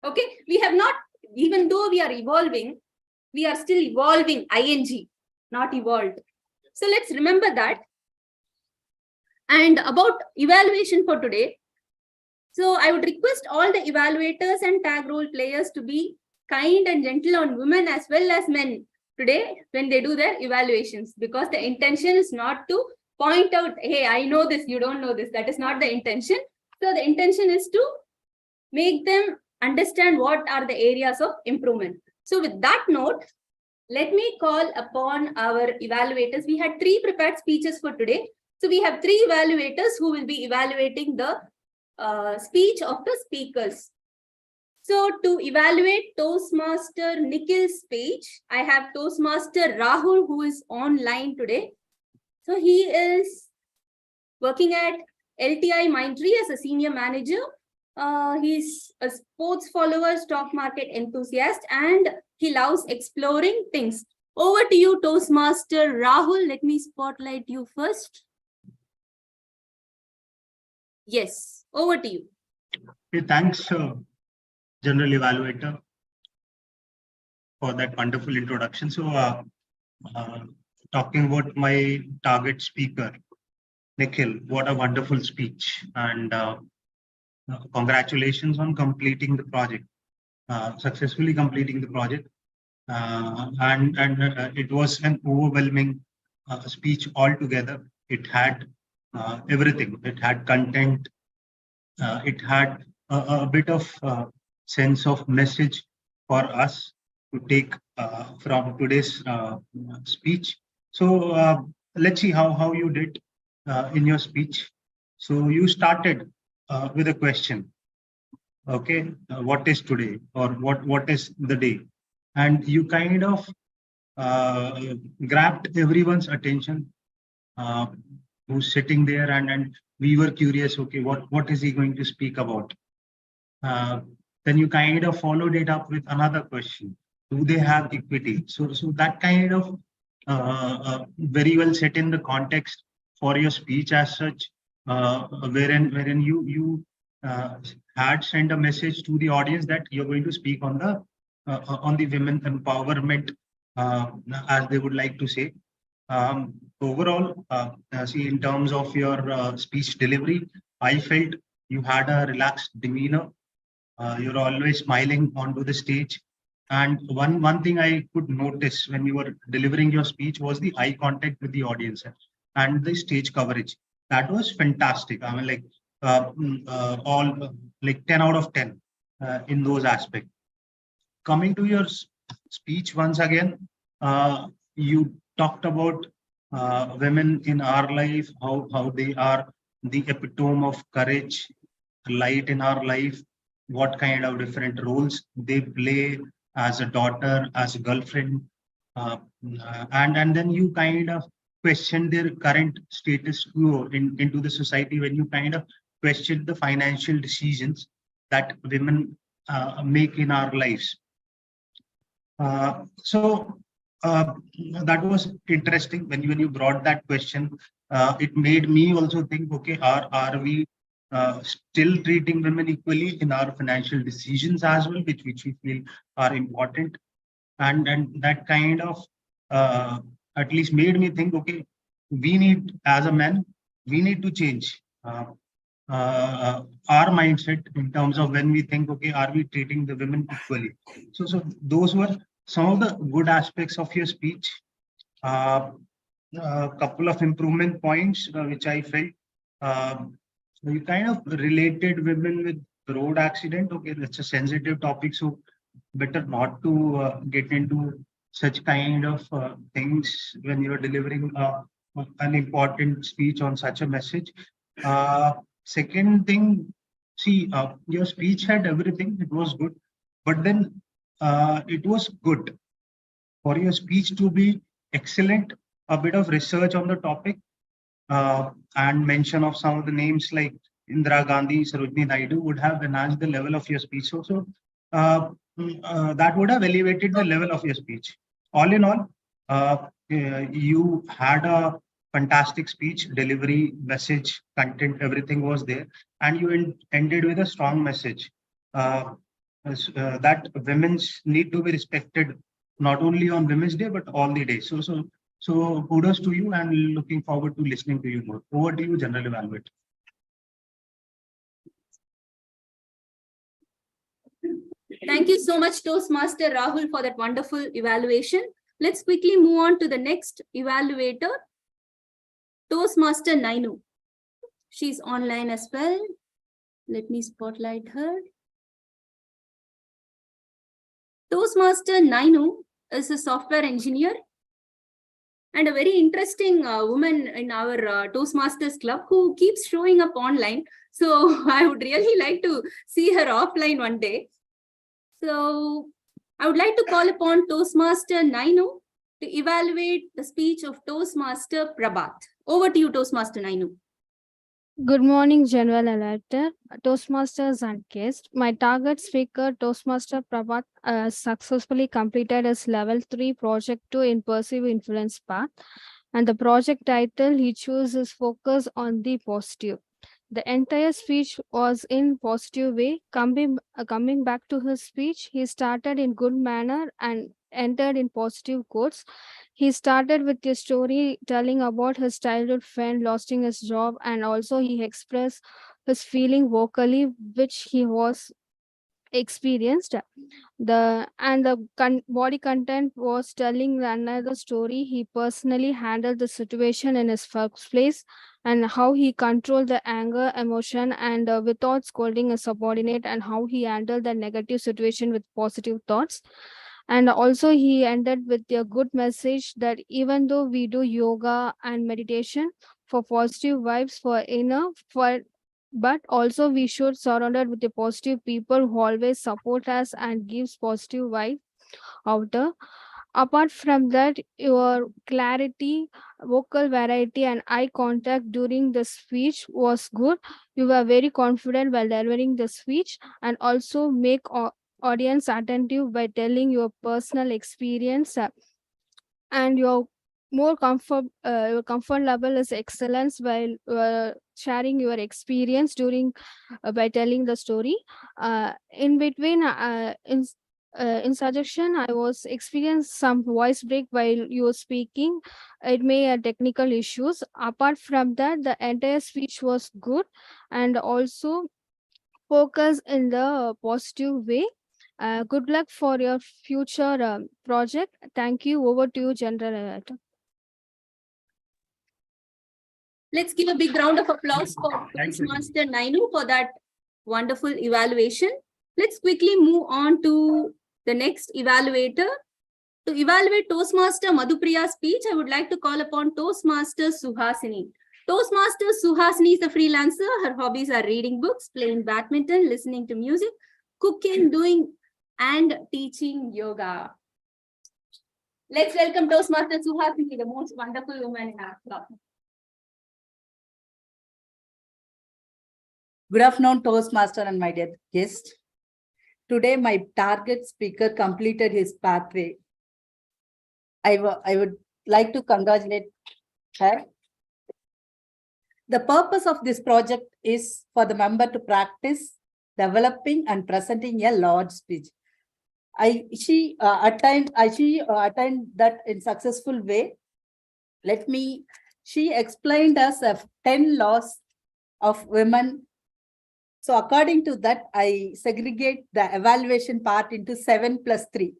Okay, we have not, even though we are evolving, we are still evolving, ing, not evolved. So let's remember that. And about evaluation for today. So I would request all the evaluators and tag role players to be kind and gentle on women as well as men today when they do their evaluations, because the intention is not to point out, hey, I know this, you don't know this. That is not the intention. So the intention is to make them understand what are the areas of improvement. So with that note, let me call upon our evaluators. We had 3 prepared speeches for today. So we have 3 evaluators who will be evaluating the speech of the speakers. So to evaluate Toastmaster Nikhil's speech, I have Toastmaster Rahul, who is online today. So he is working at LTI Mindtree as a senior manager. He's a sports follower, stock market enthusiast, and he loves exploring things. Over to you, Toastmaster Rahul. Let me spotlight you first. Yes, over to you. Okay, thanks, General Evaluator, for that wonderful introduction. So, talking about my target speaker, Nikhil, what a wonderful speech, and congratulations on completing the project, successfully completing the project. And it was an overwhelming speech altogether. It had everything. It had content. It had a bit of sense of message for us to take from today's speech. So let's see how you did in your speech. So you started with a question. Okay, what is today, or what is the day? And you kind of grabbed everyone's attention who's sitting there, and we were curious, okay, what is he going to speak about? Then you kind of followed it up with another question. Do they have equity? So that kind of very well set in the context for your speech as such, wherein you had sent a message to the audience that you're going to speak on the women empowerment, as they would like to say. Overall, see, in terms of your speech delivery, I felt you had a relaxed demeanor. You're always smiling onto the stage. And one thing I could notice when you were delivering your speech was the eye contact with the audience and the stage coverage. That was fantastic. I mean, like all like 10 out of 10 in those aspects. Coming to your speech once again, you talked about women in our life, how they are the epitome of courage, light in our life, what kind of different roles they play as a daughter, as a girlfriend, and then you kind of question their current status quo into the society, when you kind of question the financial decisions that women make in our lives. So that was interesting when you brought that question. It made me also think, okay, are we still treating women equally in our financial decisions as well, which we feel are important, and that kind of at least made me think, okay, we need, as a man, we need to change our mindset in terms of when we think, okay, are we treating the women equally? So those were some of the good aspects of your speech. A couple of improvement points which I felt. You kind of related women with road accident. Okay, that's a sensitive topic, so better not to get into such kind of things when you're delivering an important speech on such a message. Second thing, see, your speech had everything. It was good. but then it was good for your speech to be excellent, a bit of research on the topic, and mention of some of the names like Indira Gandhi, Sarojini Naidu would have enhanced the level of your speech. That would have elevated the level of your speech. All in all, you had a fantastic speech, delivery, message, content, everything was there, and you ended with a strong message that women's need to be respected not only on Women's Day but all the days. So kudos to you, and looking forward to listening to you more. Over to you, General Evaluate. Thank you so much, Toastmaster Rahul, for that wonderful evaluation. Let's quickly move on to the next evaluator, Toastmaster Nainu. She's online as well. Let me spotlight her. Toastmaster Nainu is a software engineer and a very interesting woman in our Toastmasters club who keeps showing up online. So I would really like to see her offline one day. So I would like to call upon Toastmaster Nainu to evaluate the speech of Toastmaster Prabhat. Over to you, Toastmaster Nainu. Good morning, General Elector, Toastmasters and guests. My target speaker, Toastmaster Prabhat, successfully completed his Level 3 Project 2 in Perceive Influence path. And the project title he chose is Focus on the Positive. The entire speech was in positive way. Coming back to his speech, he started in good manner and entered in positive quotes. He started with a story telling about his childhood friend losing his job, and also he expressed his feeling vocally, which he was experienced. The body content was telling another story. He personally handled the situation in his first place, and how he controlled the anger emotion and without scolding a subordinate, and how he handled the negative situation with positive thoughts. And also he ended with a good message that even though we do yoga and meditation for positive vibes for inner, but also we should surrounded with the positive people who always support us and gives positive vibe outer. Apart from that, your clarity, vocal variety, and eye contact during the speech was good. You were very confident while delivering the speech, and also make audience attentive by telling your personal experience, and your your comfort level is excellence while sharing your experience during by telling the story. In between, in suggestion, I was experienced some voice break while you were speaking. It may have technical issues. Apart from that, the entire speech was good, and also focus in the positive way. Good luck for your future project. Thank you. Over to you, General Editor. Let's give a big round of applause for Toastmaster Nainu for that wonderful evaluation. Let's quickly move on to the next evaluator. To evaluate Toastmaster Madhupriya's speech, I would like to call upon Toastmaster Suhasini. Toastmaster Suhasini is a freelancer. Her hobbies are reading books, playing badminton, listening to music, cooking, doing and teaching yoga. Let's welcome Toastmaster Suhasini, the most wonderful woman in our club. Good afternoon, Toastmaster and my dear guest. Today, my target speaker completed his pathway. I would like to congratulate her. The purpose of this project is for the member to practice developing and presenting a large speech. She attained that in successful way. She explained us of 10 laws of women. So according to that, I segregate the evaluation part into 7+3.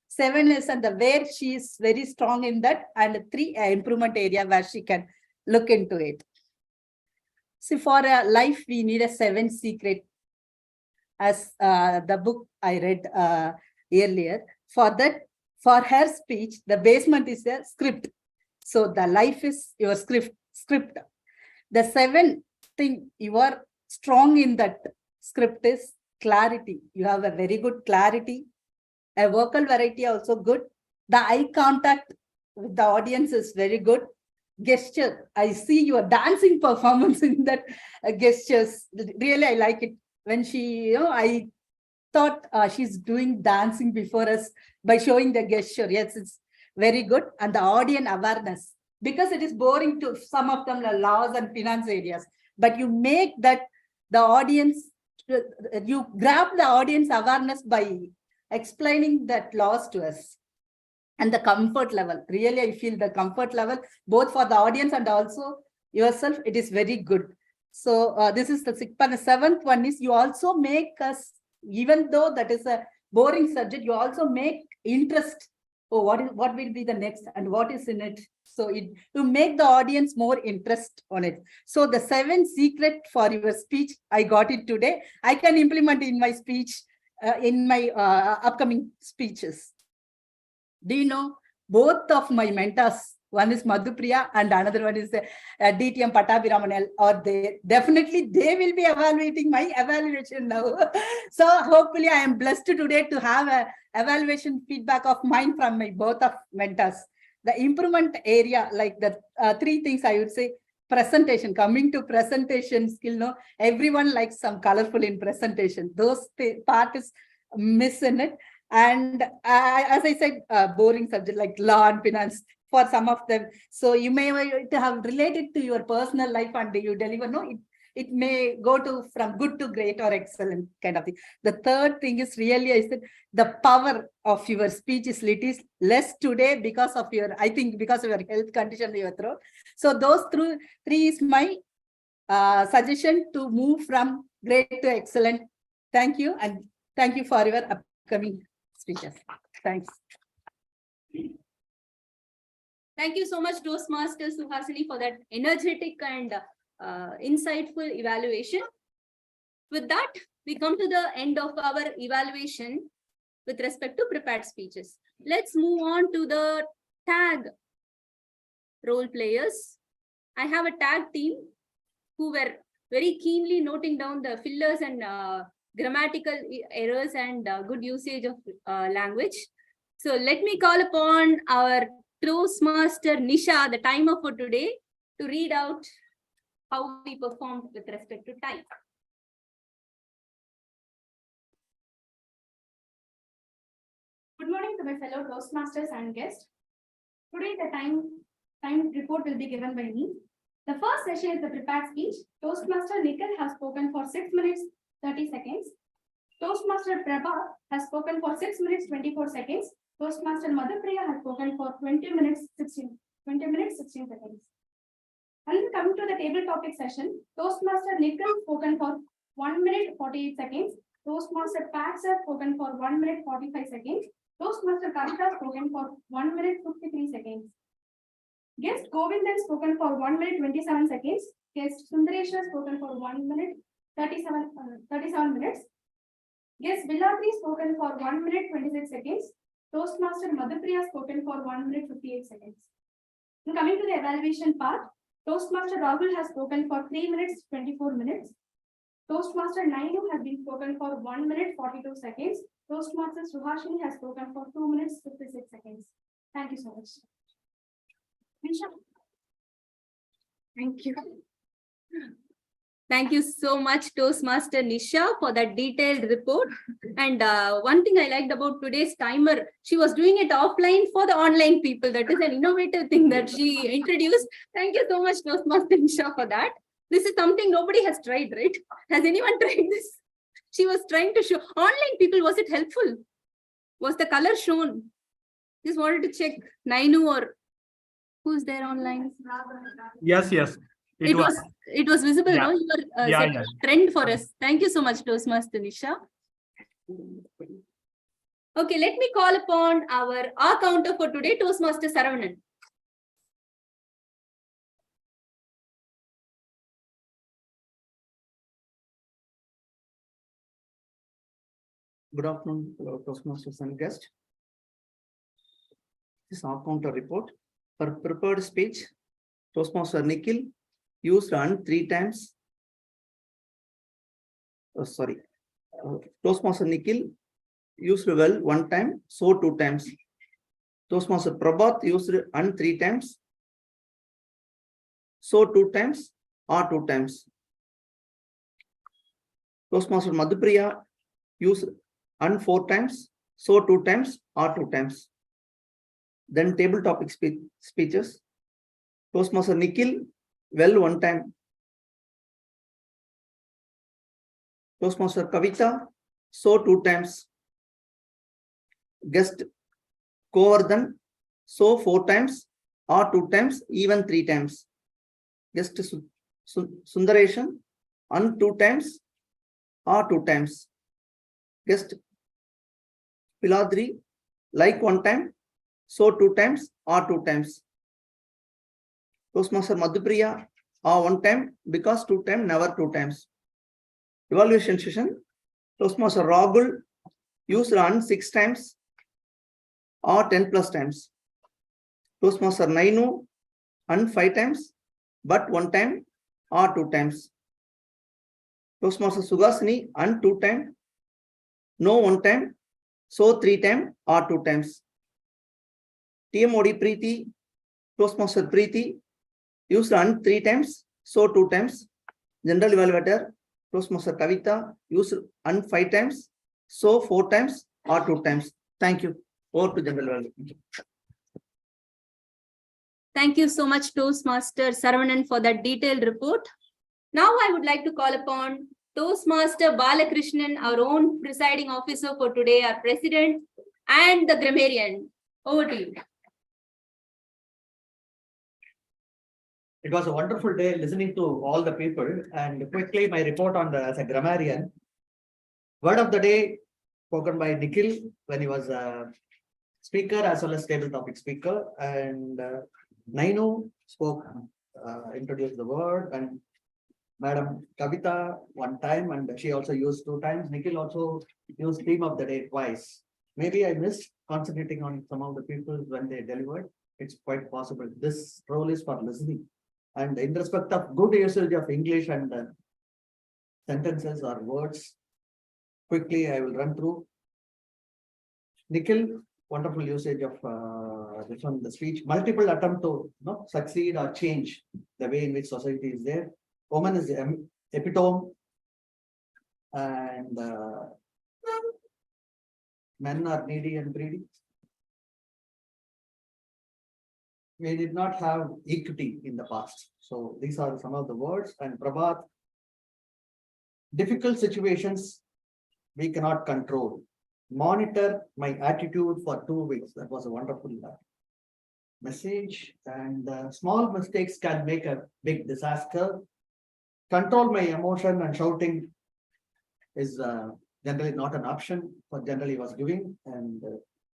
7 is and the where she is very strong in that, and 3 improvement area where she can look into it. See, for a life, we need a 7 secret, as the book I read earlier. For that, for her speech, the basement is a script. So the life is your script. The 7 thing you are strong in that script is clarity. You have a very good clarity. A vocal variety also good. The eye contact with the audience is very good. Gesture. I see your dancing performance in that gestures. Really, I like it. When she, I thought she's doing dancing before us by showing the gesture. Yes, it's very good. And the audience awareness, because it is boring to some of them, the laws and finance areas, but you make that the audience, you grab the audience awareness by explaining that laws to us. And the comfort level, really, I feel the comfort level, both for the audience and also yourself, it is very good. So this is the sixth one. The seventh one is you also make us, even though that is a boring subject, you also make interest. Oh, what will be the next and what is in it? So to make the audience more interest on it. So the 7 secret for your speech, I got it today. I can implement in my speech, in my upcoming speeches. Do you know, both of my mentors, one is Madhupriya and another one is DTM Pattabhiraman, or they definitely they will be evaluating my evaluation now. So hopefully I am blessed today to have a evaluation feedback of mine from my both of mentors. The improvement area, like the 3 things I would say: presentation. Coming to presentation skill, no, everyone likes some colorful in presentation. Those part is miss in it. And as I said, boring subject like law and finance for some of them. So you may have related to your personal life and you deliver. No, it may go to from good to great or excellent kind of thing. The third thing is really, I said, the power of your speech is little less today because of your, I think because of your health condition in your throat. So those 3 is my suggestion to move from great to excellent. Thank you. And thank you for your upcoming speeches. Thanks. Thank you so much, Toastmaster Suhasini, for that energetic and insightful evaluation. With that, we come to the end of our evaluation with respect to prepared speeches. Let's move on to the tag role players. I have a tag team who were very keenly noting down the fillers and grammatical errors and good usage of language. So let me call upon our Toastmaster Nisha, the timer for today, to read out how we performed with respect to time. Good morning to my fellow Toastmasters and guests. Today the time report will be given by me. The first session is the prepared speech. Toastmaster Nikhil has spoken for 6 minutes 30 seconds. Toastmaster Prabha has spoken for 6 minutes 24 seconds. Toastmaster Madhupriya has spoken for 20 minutes 16 seconds. And coming to the table topic session, Toastmaster Nikhil spoken for 1 minute 48 seconds. Toastmaster Pax has spoken for 1 minute 45 seconds. Toastmaster Kavita spoken for 1 minute 53 seconds. Guest Govind has spoken for 1 minute 27 seconds. Guest Sundaresh has spoken for 1 minute 37 minutes. Guest Villatri spoken for 1 minute 26 seconds. Toastmaster Madhupriya spoken for 1 minute 58 seconds. And coming to the evaluation part, Toastmaster Rahul has spoken for 3 minutes 24 minutes. Toastmaster Nainu has been spoken for 1 minute 42 seconds. Toastmaster Suhashini has spoken for 2 minutes 56 seconds. Thank you so much. Thank you. Thank you so much, Toastmaster Nisha, for that detailed report. And one thing I liked about today's timer, she was doing it offline for the online people. That is an innovative thing that she introduced. Thank you so much, Toastmaster Nisha, for that. This is something nobody has tried, right? Has anyone tried this? She was trying to show online people. Was it helpful? Was the color shown? Just wanted to check. Nainu or who's there online? Yes. It was visible, Yeah. no? You were setting a trend for us. Thank you so much, Toastmaster Nisha. Okay, let me call upon our counter for today, Toastmaster Saravanan. Good afternoon, fellow Toastmasters and guests. This is our counter report. For prepared speech, Toastmaster Nikhil used run 3 times. Toastmaster Nikhil used well 1 time, so 2 times. Toastmaster Prabhat used and 3 times, so 2 times or 2 times. Toastmaster Madhupriya used and 4 times, so 2 times or 2 times. Then table topic speeches. Toastmaster Nikhil, well 1 time. Toastmaster Kavita, so 2 times. Guest Govardhan, so 4 times or 2 times, even 3 times. Guest Sundareshan, and 2 times or 2 times. Guest Piladri, like 1 time, so 2 times or 2 times. Toastmaster Madhupriya, 1 time, because 2 times, never 2 times. Evaluation session, Toastmaster Rahul used run 6 times or 10 plus times. Toastmaster Nainu and 5 times, but 1 time or 2 times. Toastmaster Sugasini and 2 times, no 1 time, so 3 times or 2 times. TMOD Preeti, Toastmaster Preeti used and 3 times, so 2 times. General Evaluator, Toastmaster Kavita used and 5 times, so 4 times or 2 times. Thank you. Over to General Evaluator. Thank you so much, Toastmaster Saravanan, for that detailed report. Now I would like to call upon Toastmaster Balakrishnan, our own presiding officer for today, our president, and the grammarian. Over to you. It was a wonderful day listening to all the people, and quickly my report on as a grammarian. Word of the day spoken by Nikhil when he was a speaker as well as table topic speaker, and Nainu spoke, introduced the word, and Madam Kavita 1 time, and she also used 2 times. Nikhil also used theme of the day twice. Maybe I missed concentrating on some of the people when they delivered. It's quite possible. This role is for listening. And in respect of good usage of English and sentences or words, quickly I will run through. Nikhil, wonderful usage of this one, the speech. Multiple attempt to succeed or change the way in which society is there. Woman is the epitome, and men are needy and greedy. We did not have equity in the past. So these are some of the words. And Prabhat, difficult situations we cannot control. Monitor my attitude for 2 weeks. That was a wonderful message. And small mistakes can make a big disaster. Control my emotion, and shouting is generally not an option, but generally was giving. And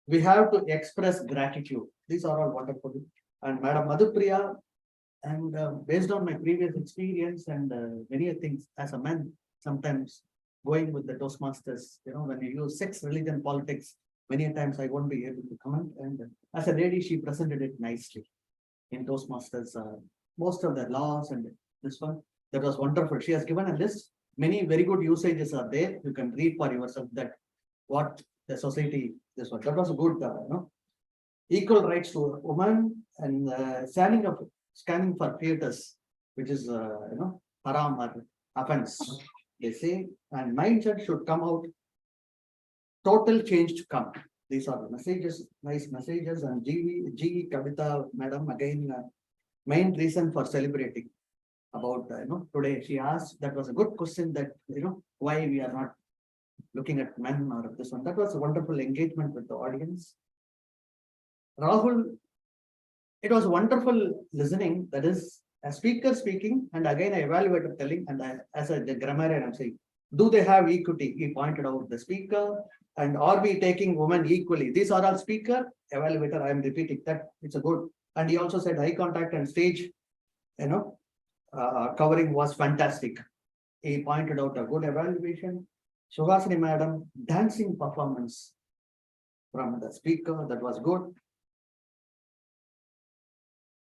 we have to express gratitude. These are all wonderful. And Madam Madhupriya, and based on my previous experience and many things as a man, sometimes going with the Toastmasters, when you use sex, religion, politics, many times I won't be able to comment. And as a lady, she presented it nicely in Toastmasters, most of the laws and this one. That was wonderful. She has given a list. Many very good usages are there. You can read for yourself that what the society, this one. That was a good, equal rights to a woman, and scanning for theaters, which is, haram or offense, they say, and mindset should come out. Total change to come. These are the messages, nice messages. And G. Kavita, madam, again, main reason for celebrating about, today she asked, that was a good question that, why we are not looking at men or this one. That was a wonderful engagement with the audience. Rahul, it was wonderful listening. That is a speaker speaking, and again, I evaluated telling, and as a grammarian, I'm saying, do they have equity? He pointed out the speaker, and are we taking women equally? These are all speaker, evaluator. I am repeating that. It's a good. And he also said eye contact and stage, covering was fantastic. He pointed out a good evaluation. Suhasini madam, dancing performance from the speaker, that was good.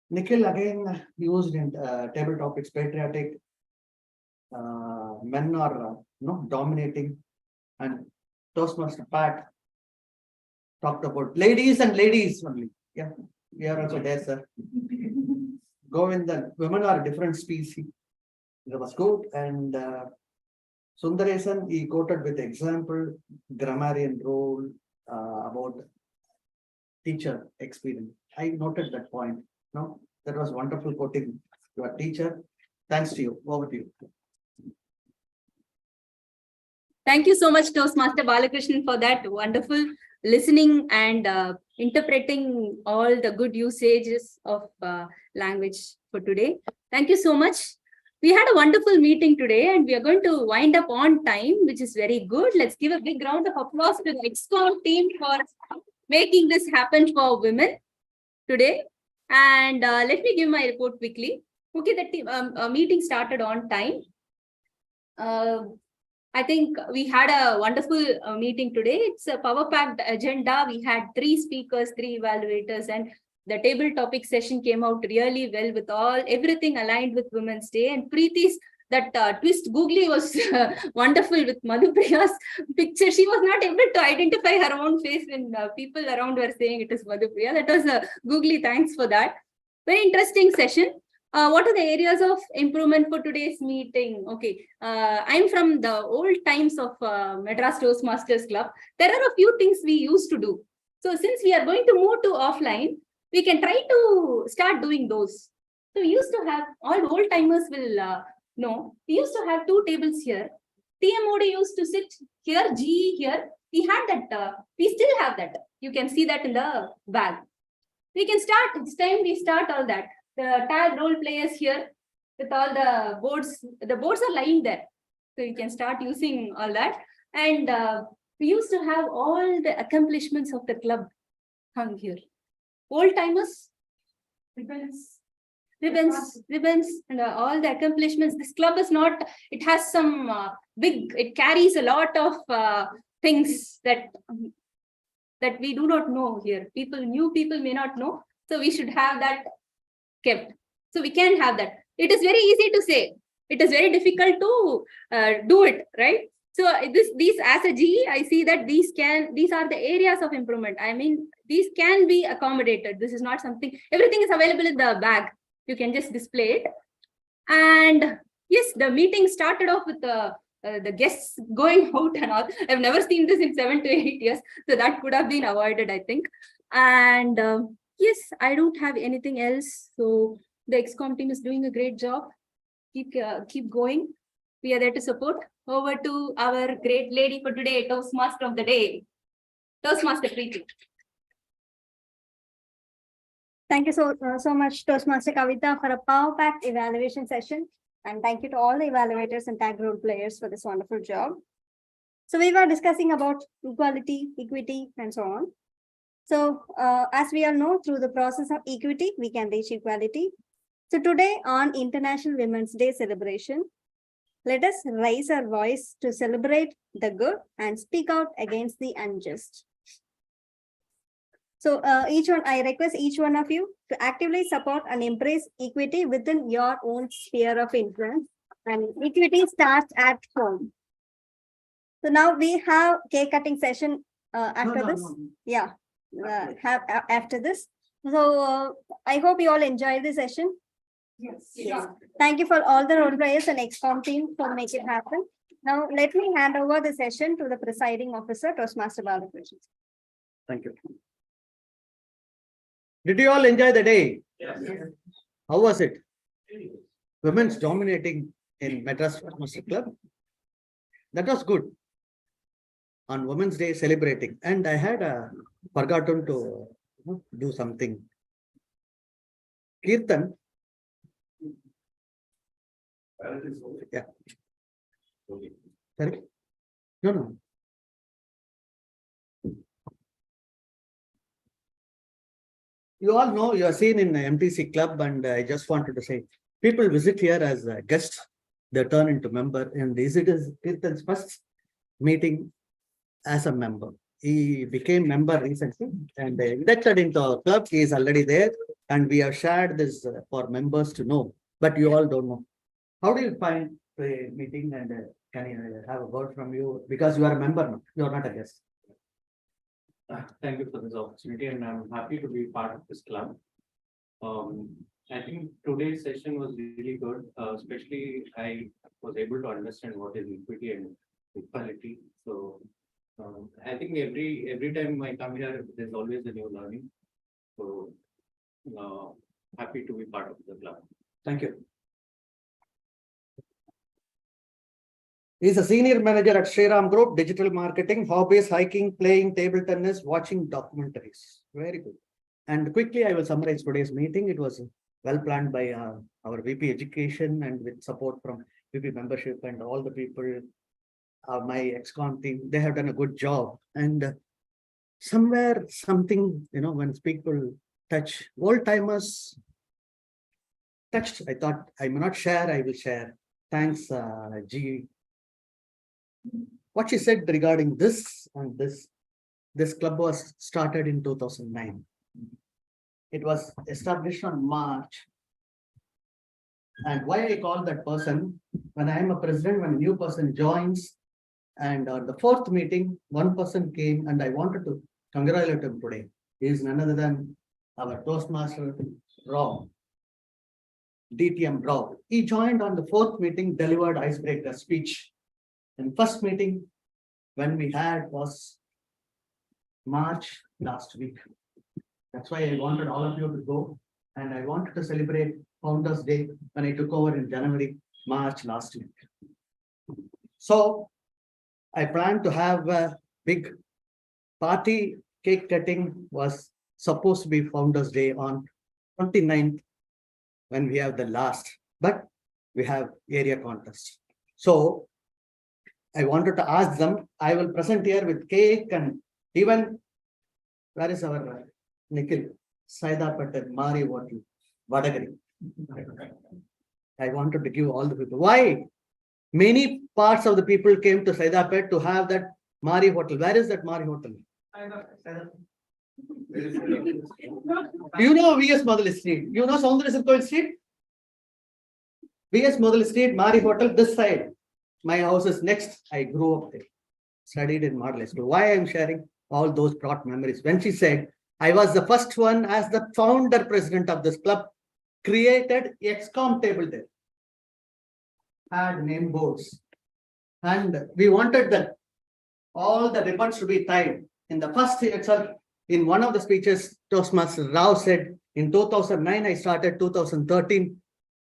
Nikhil again used in table topics, patriotic, men are dominating. And Toastmaster Pat talked about ladies and ladies only. Yeah, we are also there, sir. Govindan, women are a different species. That was good. And Sundaresan, he quoted with example, grammarian role about teacher experience. I noted that point. No, that was wonderful quoting your teacher. Thanks to you. Over to you. Thank you so much, Toastmaster Balakrishnan, for that wonderful listening and interpreting all the good usages of language for today. Thank you so much. We had a wonderful meeting today and we are going to wind up on time, which is very good. Let's give a big round of applause to the ExCom team for making this happen for women today. And let me give my report quickly. Okay, the meeting started on time. I think we had a wonderful meeting today. It's a power-packed agenda. We had 3 speakers, 3 evaluators, and the table topic session came out really well with everything aligned with Women's Day. And Preeti's that twist googly was wonderful with Madhupriya's picture. She was not able to identify her own face when people around were saying it is Madhupriya. That was a googly. Thanks for that. Very interesting session. What are the areas of improvement for today's meeting? Okay, I'm from the old times of Madras Toastmasters Club. There are a few things we used to do. So since we are going to move to offline, we can try to start doing those. So we used to have, all old timers will know, we used to have 2 tables here. TMOD used to sit here, GE here. We had that, we still have that. You can see that in the bag. We can start, it's time we start all that. The tag role players here with all the boards are lying there. So you can start using all that. And we used to have all the accomplishments of the club hung here. Old timers, ribbons, and all the accomplishments. This club is not, it has some it carries a lot of things that we do not know here. New people may not know. So we should have that kept. So we can have that. It is very easy to say. It is very difficult to do it, right? So these as a GE, I see that these are the areas of improvement. I mean, these can be accommodated. This is not something, everything is available in the bag. You can just display it. And yes, the meeting started off with the guests going out and all. I've never seen this in 7 to 8 years. So that could have been avoided, I think. And yes, I don't have anything else. So the ExCom team is doing a great job. Keep going. We are there to support. Over to our great lady for today, Toastmaster of the day, Toastmaster Preeti. Thank you so much, Toastmaster Kavita, for a power-packed evaluation session. And thank you to all the evaluators and tag role players for this wonderful job. So we were discussing about equality, equity, and so on. So as we all know, through the process of equity, we can reach equality. So today on International Women's Day celebration, let us raise our voice to celebrate the good and speak out against the unjust. So I request each one of you to actively support and embrace equity within your own sphere of influence. And equity starts at home. So now we have cake cutting session after this. Yeah, after this. So I hope you all enjoyed the session. Yes. Thank you for all the role players and ExCom team for making it happen. Now let me hand over the session to the presiding officer, Toastmaster Balakrishnan. Thank you. Did you all enjoy the day? Yes. How was it? Women's dominating in Madras Toastmaster Club. That was good. On Women's Day celebrating, and I had forgotten to do something. Kirtan. Yeah. Sorry? No. You all know, you are seen in the MTC club, and I just wanted to say, people visit here as guests, they turn into member, and this is Kirtan's first meeting as a member. He became member recently and inducted into our club. He is already there, and we have shared this for members to know, but you all don't know. How do you find the meeting and Can I have a word from you? Because you are a member, now. You are not a guest. Thank you for this opportunity and I'm happy to be part of this club. I think today's session was really good, especially I was able to understand what is equity and equality. So I think every time I come here, there's always a new learning. So happy to be part of the club. Thank you. He is a senior manager at Shriram Group, digital marketing, hobbies, hiking, playing table tennis, watching documentaries. Very good. And quickly, I will summarize today's meeting. It was well planned by our VP Education and with support from VP membership and all the people, my ex-con team. They have done a good job. And somewhere, something, when people touch old timers, touched. I thought I may not share, I will share. Thanks, G. What she said regarding this and this club was started in 2009. It was established on March. And why I call that person, when I am a president, when a new person joins, and on the fourth meeting, one person came and I wanted to congratulate him today. He is none other than our Toastmaster, Rob. DTM Rob. He joined on the fourth meeting, delivered icebreaker speech. And first meeting when we had was March last week. That's why I wanted all of you to go. And I wanted to celebrate Founders Day when I took over in January, March last week. So I planned to have a big party. Cake cutting was supposed to be Founders Day on 29th when we have the last, but we have area contest. So I wanted to ask them, I will present here with cake and even, where is our Nikhil? Saida Patel, Mari Water, Vadagari. I wanted to give all the people. Why? Many parts of the people came to Saidapet to have that Mari Hotel. Where is that Mari Hotel? You know VS Model Street. You know Soundra Circle Street? VS Model Street, Mari Hotel, this side. My house is next. I grew up there. Studied in Model School. Why I am sharing all those brought memories? When she said, I was the first one as the founder president of this club, created XCOM table there. Had name boards. And we wanted that all the ribbons to be tied. In the first itself, in one of the speeches, Toastmaster Rao said, in 2009, I started 2013,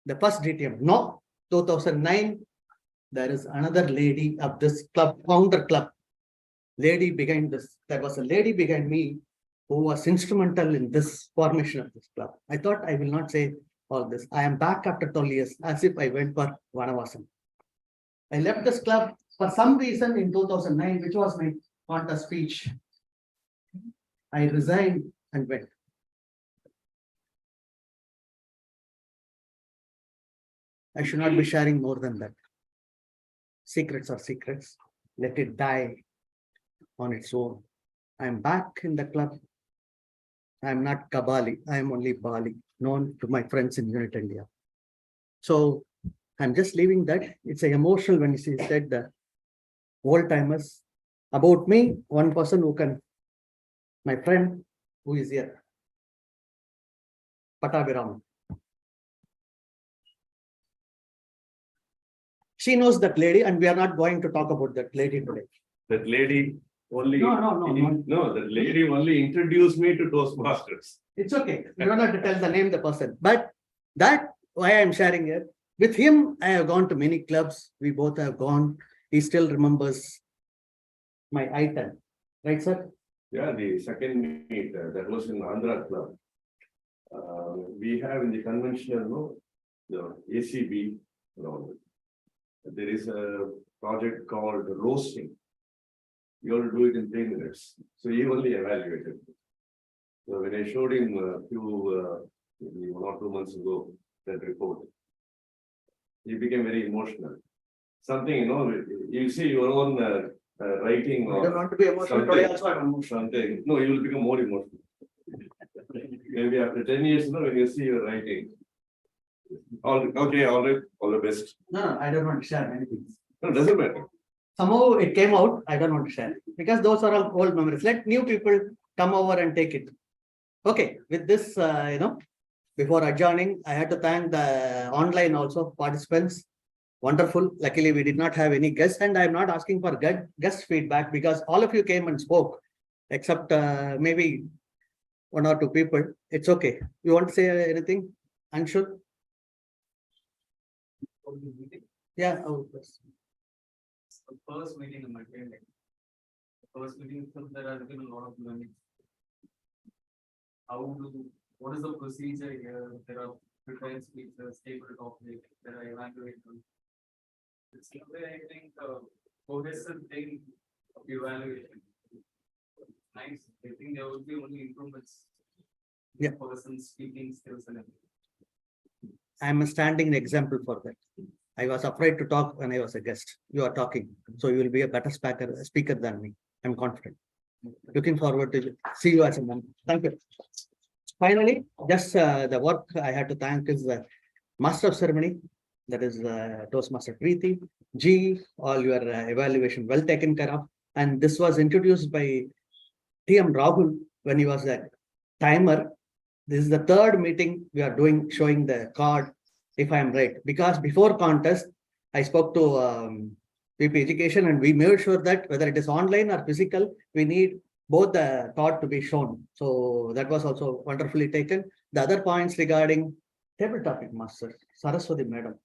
the first DTM. No, 2009, there is another lady of this club, founder club. Lady behind this. There was a lady behind me who was instrumental in this formation of this club. I thought I will not say all this. I am back after 12 years, as if I went for Vanavasam. I left this club for some reason in 2009, which was my contest speech. I resigned and went. I should not be sharing more than that. Secrets are secrets. Let it die on its own. I am back in the club. I am not Kabali. I am only Bali, known to my friends in Unit India. So I'm just leaving that. It's emotional when she said the old timers. About me, one person who can, my friend who is here, Patabiram. She knows that lady, and we are not going to talk about that lady today. That lady only. No, that lady only introduced me to Toastmasters. It's okay. You don't have to tell the name of the person. But that why I'm sharing it. With him, I have gone to many clubs. We both have gone. He still remembers my item. Right, sir? Yeah, the second meet, that was in Andhra Club. We have in the conventional, the ACB, there is a project called roasting. You have to do it in 3 minutes. So he only evaluated. So when I showed him a few, maybe 1 or 2 months ago, that report, he became very emotional. Something, you see your own writing or I don't want to be emotional today also. I'm emotional. something. No, you will become more emotional. Maybe after 10 years, when you see your writing. All right, all the best. No, I don't want to share anything. No, it doesn't matter. Somehow it came out, I don't want to share, because those are all old memories. Let new people come over and take it. Okay, with this, before adjourning, I had to thank the online also participants. Wonderful. Luckily, we did not have any guests, and I'm not asking for guest feedback because all of you came and spoke, except maybe one or two people. It's okay. You want to say anything, Anshul? Yeah. Oh, yes. The first meeting in my training. The first meeting, there has been a lot of learning. What is the procedure here? There are prepared speakers, table topic, there are evaluations. It's a way, I think, cohesive thing of evaluation. Nice. I think there will be only improvements. Yeah. Person speaking skills and everything. I'm a standing example for that. I was afraid to talk when I was a guest. You are talking, so you will be a better speaker than me. I'm confident. Looking forward to see you as a member. Thank you. Finally, just the work I had to thank is the Master of Ceremony, that is Toastmaster Preeti. G, all your evaluation well taken care of. And this was introduced by TM Rahul when he was a timer. This is the third meeting we are doing, showing the card, if I am right. Because before contest, I spoke to VP Education and we made sure that whether it is online or physical, we need both the card to be shown. So that was also wonderfully taken. The other points regarding table topic master, Saraswati Madam.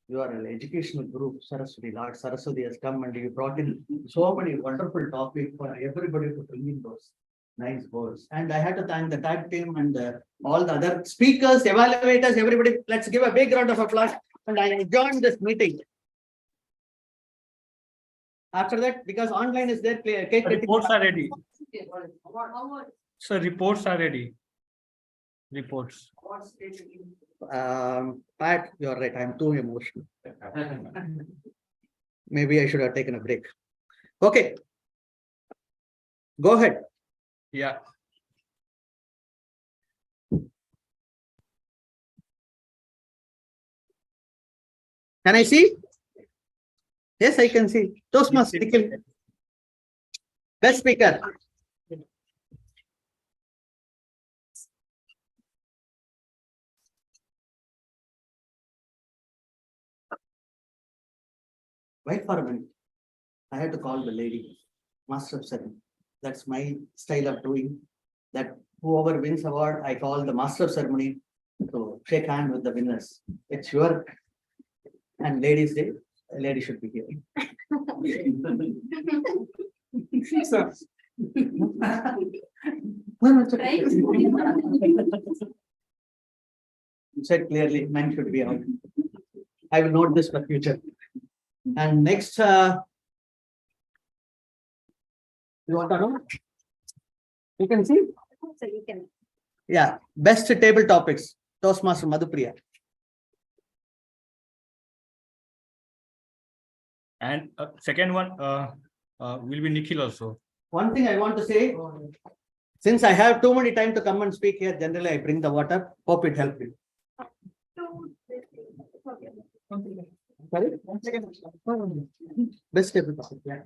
You are an educational group, Saraswati. Lord Saraswati has come and you brought in so many wonderful topics for everybody to bring in those nice goals. And I had to thank the tag team and all the other speakers, evaluators, everybody. Let's give a big round of applause. And I joined this meeting. After that, because online is there, cake Reports are ready. So reports are ready. Reports. Pat, you're right. I'm too emotional. Maybe I should have taken a break. Okay. Go ahead. Yeah. Can I see? Yes, I can see. Toastmaster. Best speaker. Wait for a minute. I had to call the lady, Master of Ceremony. That's my style of doing. That whoever wins award, I call the Master of Ceremony to shake hand with the winners. It's your and Ladies' Day. A lady should be here. So, you said clearly, men should be out. I will note this for future. And next, you want to know? You can see? So you can. Yeah, best table topics, Toastmaster Madhupriya. And second one will be Nikhil also. One thing I want to say, since I have too many time to come and speak here, generally I bring the water. Hope it helped you. Sorry? Best table topic, yeah.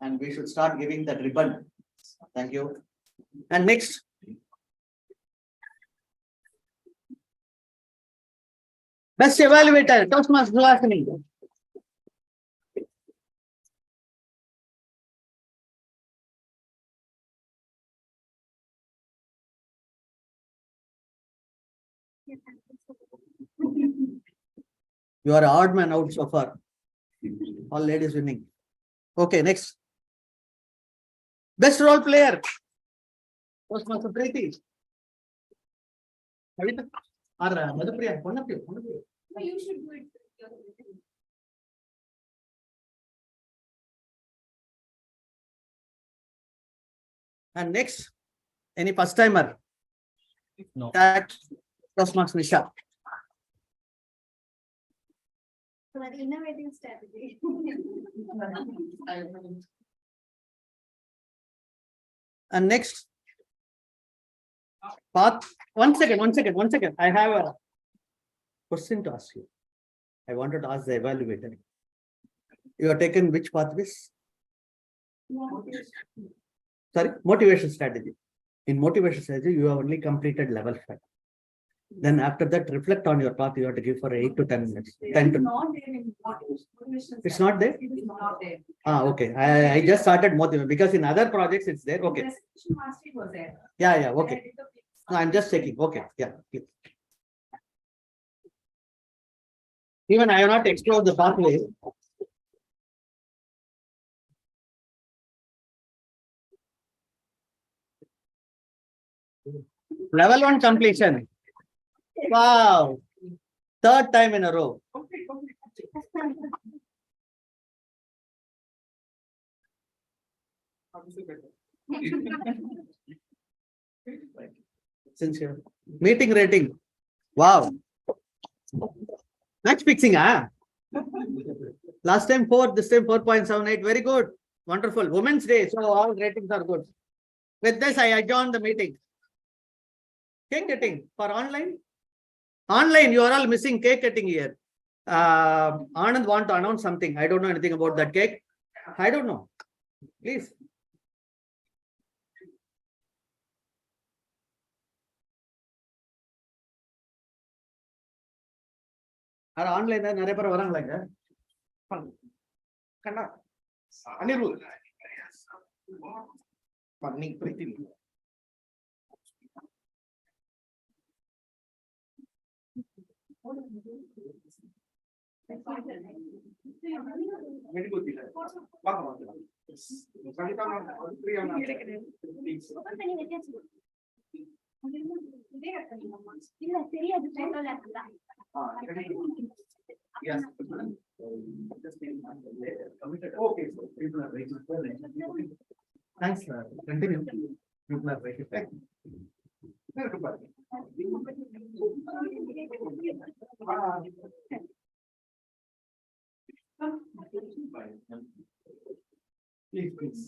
And we should start giving that ribbon. Thank you. And next. Best evaluator, Toastmaster Suhasini. You are an odd man out so far. All ladies winning. Okay, next. Best role player. Toastmaster Preeti. Kavita or Madhupriya, one of you. You should do it. And next, any first timer? No. That Toastmaster Nisha. So an innovative strategy. And next, path. One second. I have question to ask you. I wanted to ask the evaluator. You have taken which pathways? Sorry, motivation strategy. In motivation strategy, you have only completed level 5. Then after that, reflect on your path. You have to give for 8 to 10 minutes. 10 to. It's not there. It is not there. Okay. I just started motivation because in other projects it's there. Okay. Mastery was there. Yeah. Okay. No, I'm just checking. Okay. Yeah. Even I have not explored the pathway. Level 1 completion. Wow. 3rd time in a row. Sincere. Meeting rating. Wow. Match fixing, Last time 4, this time 4.78. Very good. Wonderful. Women's Day. So all ratings are good. With this, I adjourn the meeting. Cake cutting for online. Online, you are all missing cake cutting here. Anand want to announce something. I don't know anything about that cake. I don't know. Please. Online நிறைய பேர் வராங்களாங்க கண்ணா அனிருத் பண்ணி பிரீத்தி இல்ல தெரியாது Yes. Okay, so people are waiting for it. Thanks, sir. Continue. People are waiting. Please. Yes.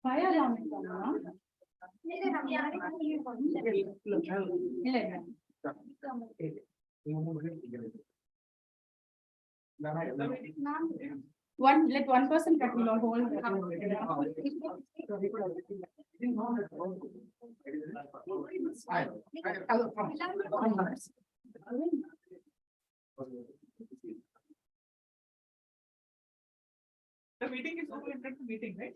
Fire alarm. Let one person cut me on hold. The meeting is over. Meeting, right?